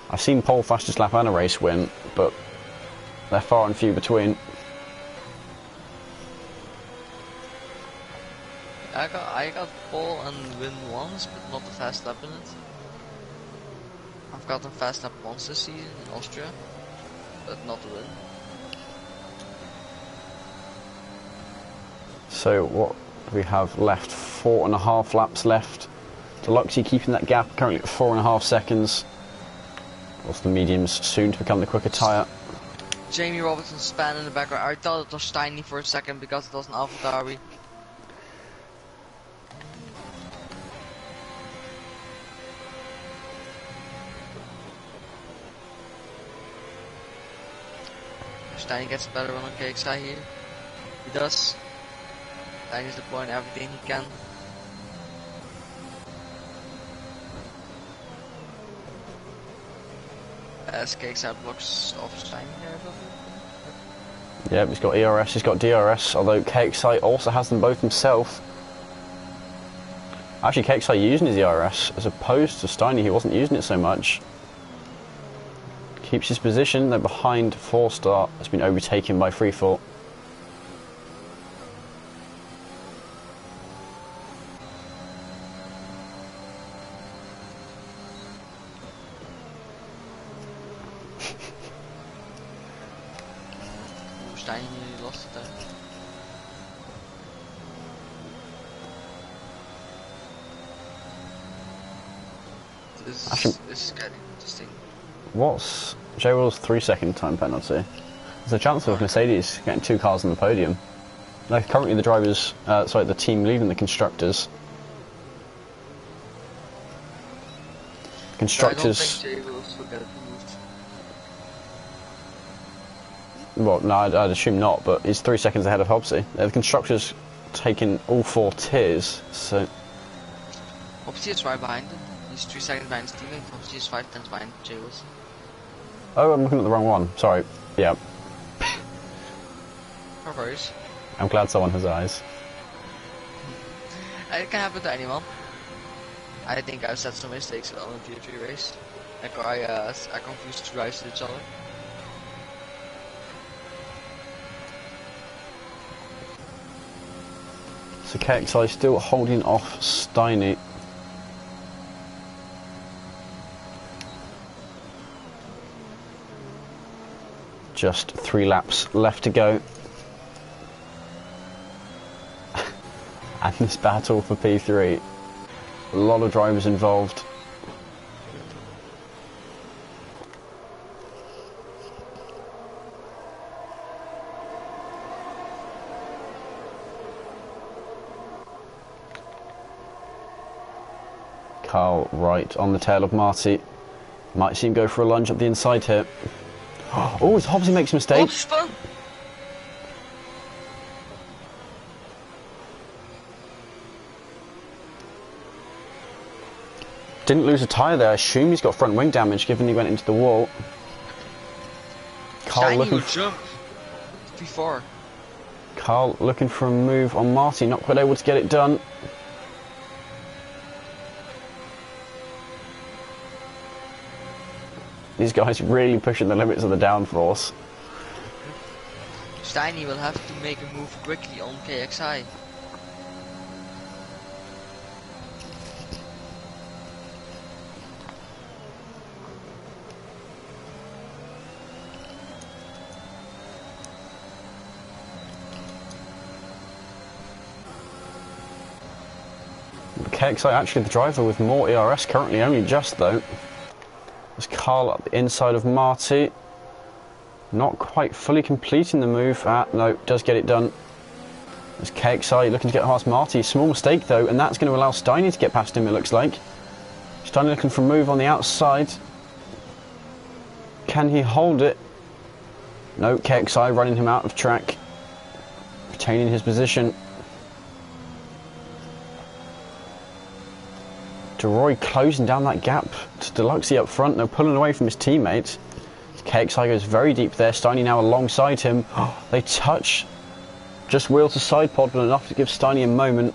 I've seen pole fastest lap and a race win, but they're far and few between. I got pole and win once, but not the fast lap in it. I've gotten fast lap once this season in Austria, but not the win. So what do we have left? 4.5 laps left. Deluxey keeping that gap currently at 4.5 seconds. Also the mediums soon to become the quicker tyre. Jamie Robertson span in the background. I thought it was Steiny for a second because it was an AlphaTauri. Steiny gets better on KXI here. He does. Steiny's deploying everything he can. As KXI blocks off Steiny here, I believe. Yeah, he's got ERS, he's got DRS, although KXI also has them both himself. Actually, KXI using his ERS, as opposed to Steiny, he wasn't using it so much. Keeps his position, they're behind 4-star, has been overtaken by Freefall. Steiny nearly lost it there. This is getting interesting. What's J Will's 3-second time penalty? There's a chance of Mercedes getting 2 cars on the podium. Now, currently the drivers, the team leaving the constructors. Constructors. I don't think J Wills will get it moved. Well, no, I'd assume not, but he's 3 seconds ahead of Hobbsy. The constructors taking all 4 tiers, so. Hobbsy is right behind him. He's 3 seconds behind his teammate. Hobbsy is 5 tenths behind J Wills. Oh, I'm looking at the wrong one. Sorry. Yeah. No worries. I'm glad someone has eyes. It can happen to anyone. I think I've said some mistakes on the Tier 3 race. I confused 2 drives with each other. So KXI still holding off Steiny. Just 3 laps left to go. And this battle for P3. A lot of drivers involved. Carl right on the tail of Marty. Might see him go for a lunge up the inside here. Oh, as Hobbsy makes a mistake. Oops, Didn't lose a tyre there. I assume he's got front wing damage given he went into the wall. Carl Shiny looking will jump before. Carl looking for a move on Marty, not quite able to get it done. These guys really pushing the limits of the downforce. Steiny will have to make a move quickly on KXI. KXI actually the driver with more ERS currently, only just though. There's Carl up the inside of Marty. Not quite fully completing the move. No, does get it done. There's KXI looking to get past Marty. Small mistake though, and that's going to allow Steiny to get past him, it looks like. Steiny looking for a move on the outside. Can he hold it? No, KXI running him out of track. Retaining his position. DeRoy closing down that gap to Deluxey up front. No, pulling away from his teammates. KXI goes very deep there. Steiny now alongside him. They touch. Just wheel to side pod, but enough to give Steiny a moment.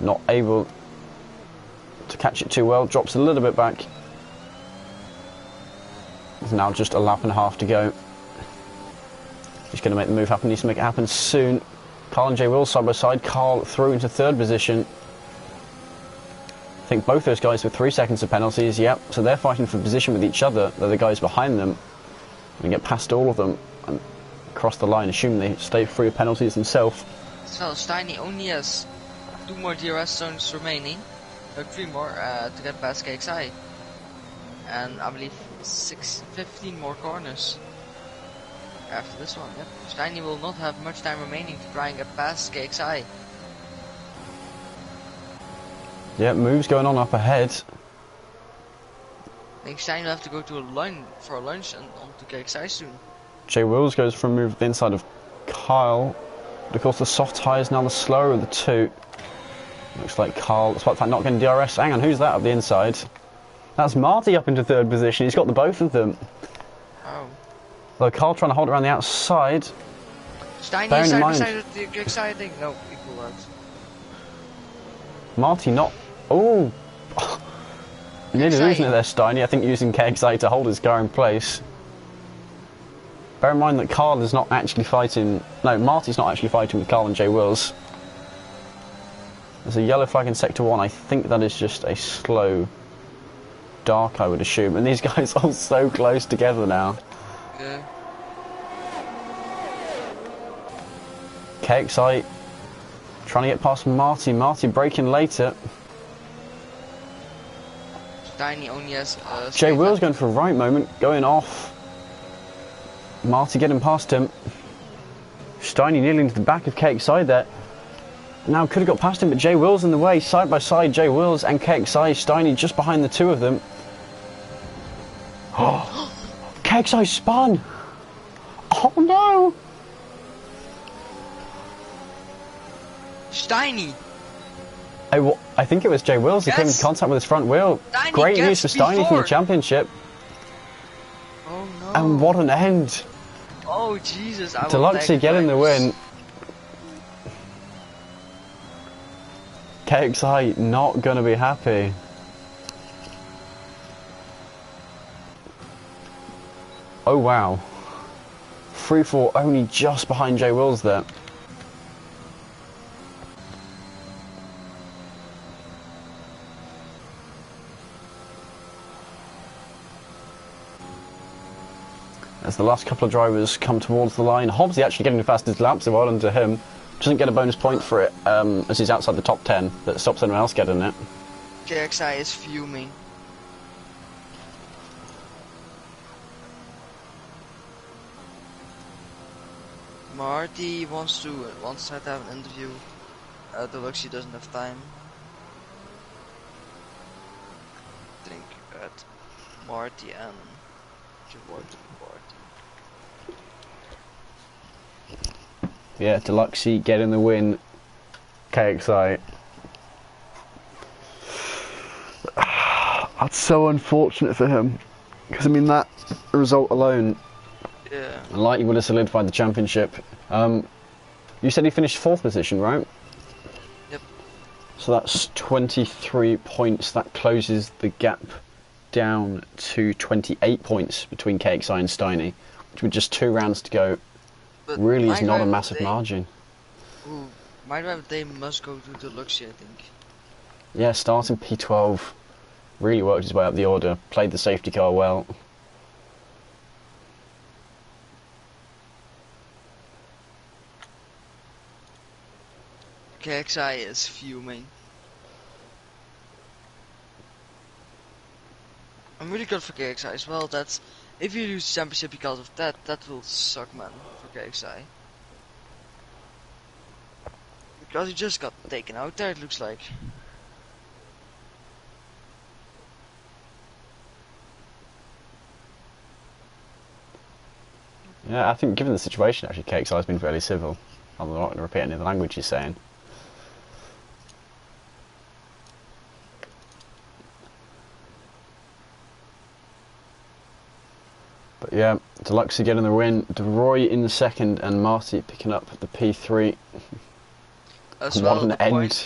Not able to catch it too well. Drops a little bit back. There's now just a lap and a half to go. He's going to make the move happen. Needs to make it happen soon. Carl and Jay Will side by side. Carl through into third position. I think both those guys with 3 seconds of penalties, yep, so they're fighting for position with each other. They're the guys behind them. And get past all of them and cross the line, assuming they stay free of penalties themselves. So Steiny only has 2 more DRS zones remaining, or 3 more to get past KXI. And I believe 15 more corners after this one, yep. Steiny will not have much time remaining to try and get past KXI. Yeah, moves going on up ahead. I think Steiny will have to go to a lunge and onto KXI soon. Jay Wills goes for a move at the inside of Kyle. But of course the soft tyre is now the slower of the two. Looks like Kyle, despite the fact not getting DRS. Hang on, who's that up the inside? That's Marty up into third position. He's got the both of them. Oh. Though Kyle trying to hold it around the outside. Steiny is side by side with the KXI, I think. No, equal out. Marty not... Oh! Nearly losing it there, Steiny. I think using KXI to hold his car in place. Bear in mind that Carl is not actually fighting... No, Marty's not actually fighting with Carl and Jay Wills. There's a yellow flag in Sector 1. I think that is just a slow dark, I would assume. And these guys are all so close together now. Yeah. KXI trying to get past Marty. Marty braking later. Steiny only has Jay Will's going for a right moment, going off. Marty getting past him. Steiny nearly into the back of KXI there. Now could have got past him, but Jay Will's in the way. Side by side, Jay Wills and KXI. Steiny just behind the two of them. Oh, KXI spun. Oh no! Steiny! I think it was Jay Wills who came into contact with his front wheel. Steiny Great news for Steiny from the championship. Oh no. And what an end. Oh Jesus, I Deluxe getting the win. KXI not going to be happy. Oh wow. 3-4 only just behind Jay Wills there. as the last couple of drivers come towards the line. Hobbsy actually getting the fastest lap, so well done to him. Doesn't get a bonus point for it, as he's outside the top 10. That stops anyone else getting it. KXI is fuming. Marty wants to have an interview. Deluxe, he doesn't have time. I think at Marty and Yeah, Deluxey getting the win. KXI. That's so unfortunate for him, because I mean that result alone, yeah, likely would have solidified the championship. You said he finished 4th position, right? Yep. So that's 23 points. That closes the gap down to 28 points between KXI and Steiny, which with just 2 rounds to go, but really is not a massive margin. Ooh, my driver they must go to Deluxe, I think. Yeah, starting P12, really worked his way up the order, played the safety car well. KXI is fuming. I'm really good for KXI as well. That's if you lose the championship because of that, that will suck, man, for KXI. Because he just got taken out there, it looks like. Yeah, I think given the situation, actually, KXI has been fairly civil. I'm not going to repeat any of the language he's saying. But yeah, Deluxe getting the win, DeRoy in the 2nd, and Marty picking up the P3. As What well, an the end.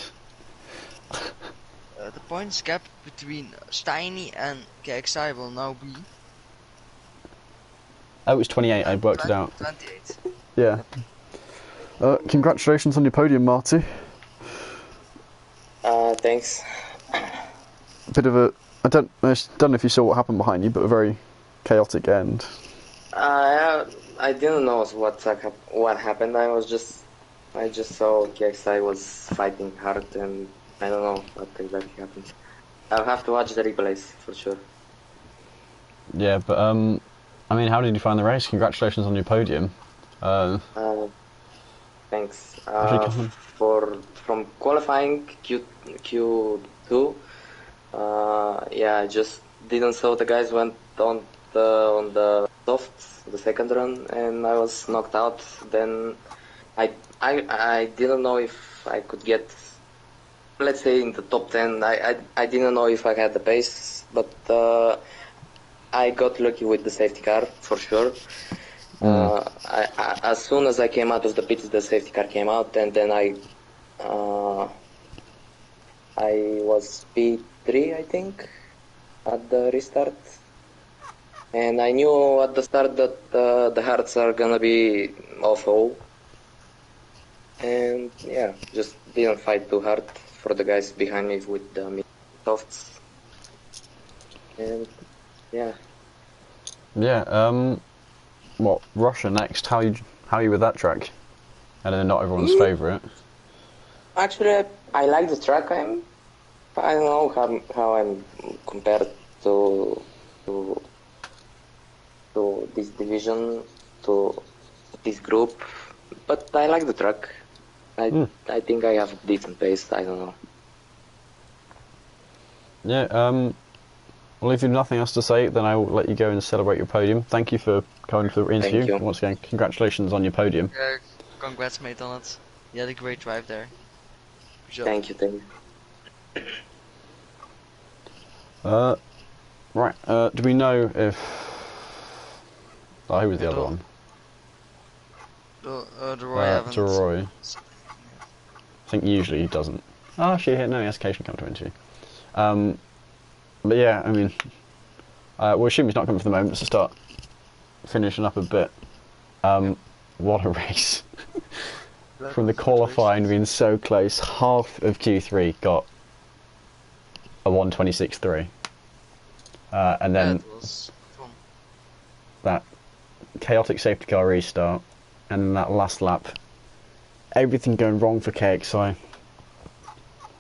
The points gap between Steiny and KXI will now be... Oh, it was 28, I worked it out. 28. Yeah. Congratulations on your podium, Marty. Thanks. A bit of a... I don't know if you saw what happened behind you, but a very chaotic end. I didn't know what happened. I just saw KXI was fighting hard, and I don't know what exactly happened. I'll have to watch the replays for sure. Yeah, but I mean, how did you find the race? Congratulations on your podium. Thanks. From qualifying Q2, yeah, I just didn't saw the guys went on the softs, the 2nd run, and I was knocked out. Then I didn't know if I could get, let's say, in the top 10. I didn't know if I had the pace, but I got lucky with the safety car for sure. As soon as I came out of the pits, the safety car came out, and then I was P3, I think, at the restart. And I knew at the start that the hards are gonna be awful. And yeah, just didn't fight too hard for the guys behind me with the mid softs. And yeah. Yeah, what, Russia next? How are you with that track? I know they're not everyone's favourite. Actually, I like the track. I don't know how I'm compared to this division, to this group, but I like the track. I think I have a decent pace. I don't know. Yeah, well, if you have nothing else to say, then I will let you go and celebrate your podium. Thank you for coming to the interview. Thank you. Once again, congratulations on your podium. Congrats, mate, on it. You had a great drive there. Good job. Thank you. Right, do we know if... Oh, who was the other one? DeRoy. I think usually he doesn't. Oh, actually, no, he has occasionally come to interview. But yeah, I mean, we'll assume he's not coming for the moment, so start finishing up a bit. What a race. From the qualifying being so close, half of Q3 got a 1:26.3. And then that chaotic safety car restart, and that last lap, everything going wrong for KXI.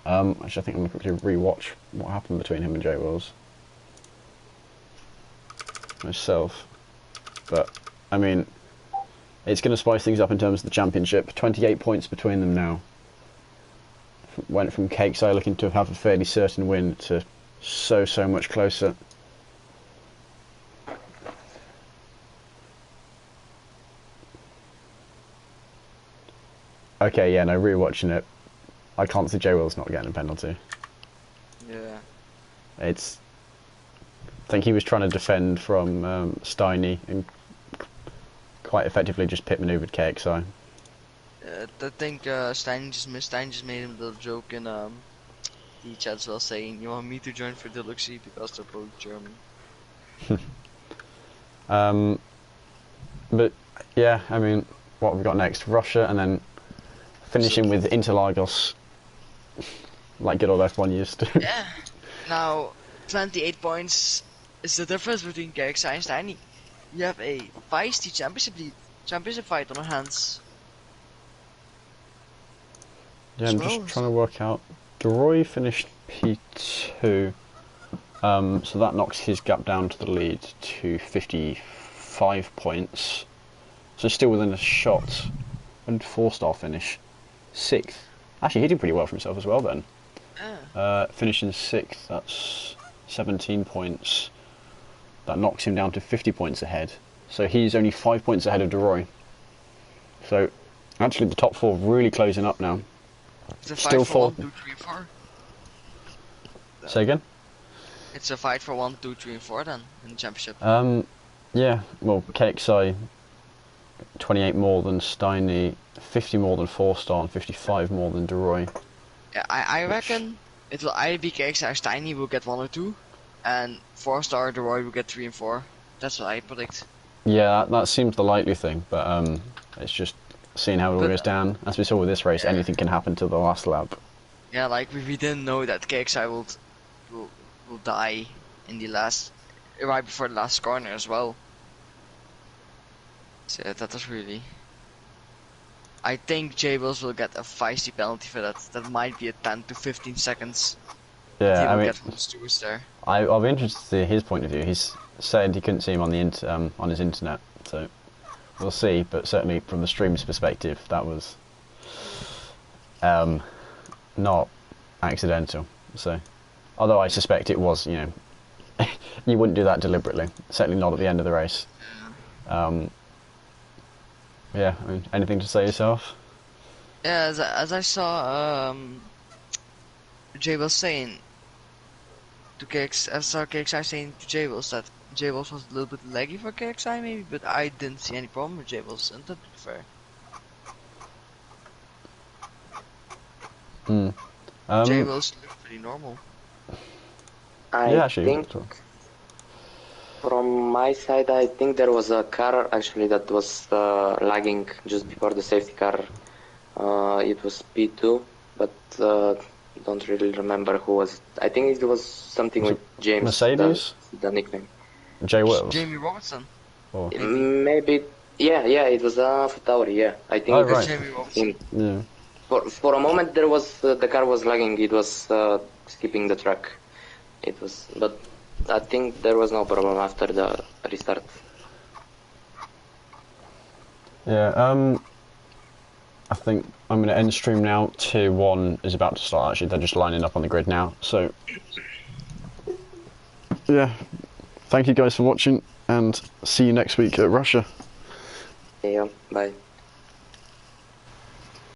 Actually, I think I'm going to quickly re-watch what happened between him and J Wills. Myself. But, I mean, it's going to spice things up in terms of the championship. 28 points between them now. Went from KXI looking to have a fairly certain win to so much closer. Okay, yeah, no, re-watching it, I can't see J Will's not getting a penalty. Yeah. I think he was trying to defend from Steiny and quite effectively just pit manoeuvred KXI. I think Stein just made him a little joke in the chat as well, saying, "You want me to join for Deluxy because they're both German." But yeah, I mean, what have we got next? Russia, and then finishing with Interlagos, like good old F1 used to. Yeah. Now, 28 points is the difference between KXI and Steiny. You have a feisty championship fight on our hands. Yeah, I'm just trying to work out. Deroy finished P2, so that knocks his gap down to the lead to 55 points. So still within a shot. And 4-star finish. 6th. Actually, he did pretty well for himself as well then. Finishing 6th, that's 17 points. That knocks him down to 50 points ahead. So he's only 5 points ahead of Deroy. So actually the top 4 really closing up now. It's a Still fight for 1, 4. 2, 3, 4. Say again? It's a fight for 1, 2, 3, and 4 then in the championship. Yeah, well, KXI 28 more than Steiny, 50 more than 4-star, and 55 more than Deroy. Yeah, I reckon it will either be KXI or Steiny will get 1 or 2, and 4-star Deroy will get 3 and 4. That's what I predict. Yeah, that seems the likely thing, but it's just seeing how it all goes down. As we saw with this race, anything can happen to the last lap. Yeah, like we didn't know that KXI will die in the right before the last corner as well. So yeah, that was really. I think J Wills will get a feisty penalty for that. That might be a 10 to 15 seconds. Yeah, I mean, get from Stewart's there. I'll be interested to see his point of view. He's said he couldn't see him on the on his internet, so we'll see. But certainly from the stream's perspective, that was not accidental. So, although I suspect it was, you know, you wouldn't do that deliberately. Certainly not at the end of the race. Yeah, I mean, anything to say yourself? Yeah, as I saw J Wills saying to KXI saying to J Wills that J Wills was a little bit laggy for KXI maybe, but I didn't see any problem with J Wills, and to be fair. J Wills looked pretty normal. I think from my side, I think there was a car actually that was lagging just before the safety car. It was P2, but don't really remember who was. I think it was something with James. Mercedes? The nickname. J Wills. Jamie Robertson. Oh. Maybe. Yeah, it was Tauri. Yeah, I think. Oh, right. Jamie Robertson. Yeah. For a moment there was the car was lagging. It was skipping the track. It was, but I think there was no problem after the restart. Yeah. I think I'm going to end stream now. Tier 1 is about to start. Actually, they're just lining up on the grid now. So, yeah. Thank you guys for watching, and see you next week at Russia. Yeah. Bye.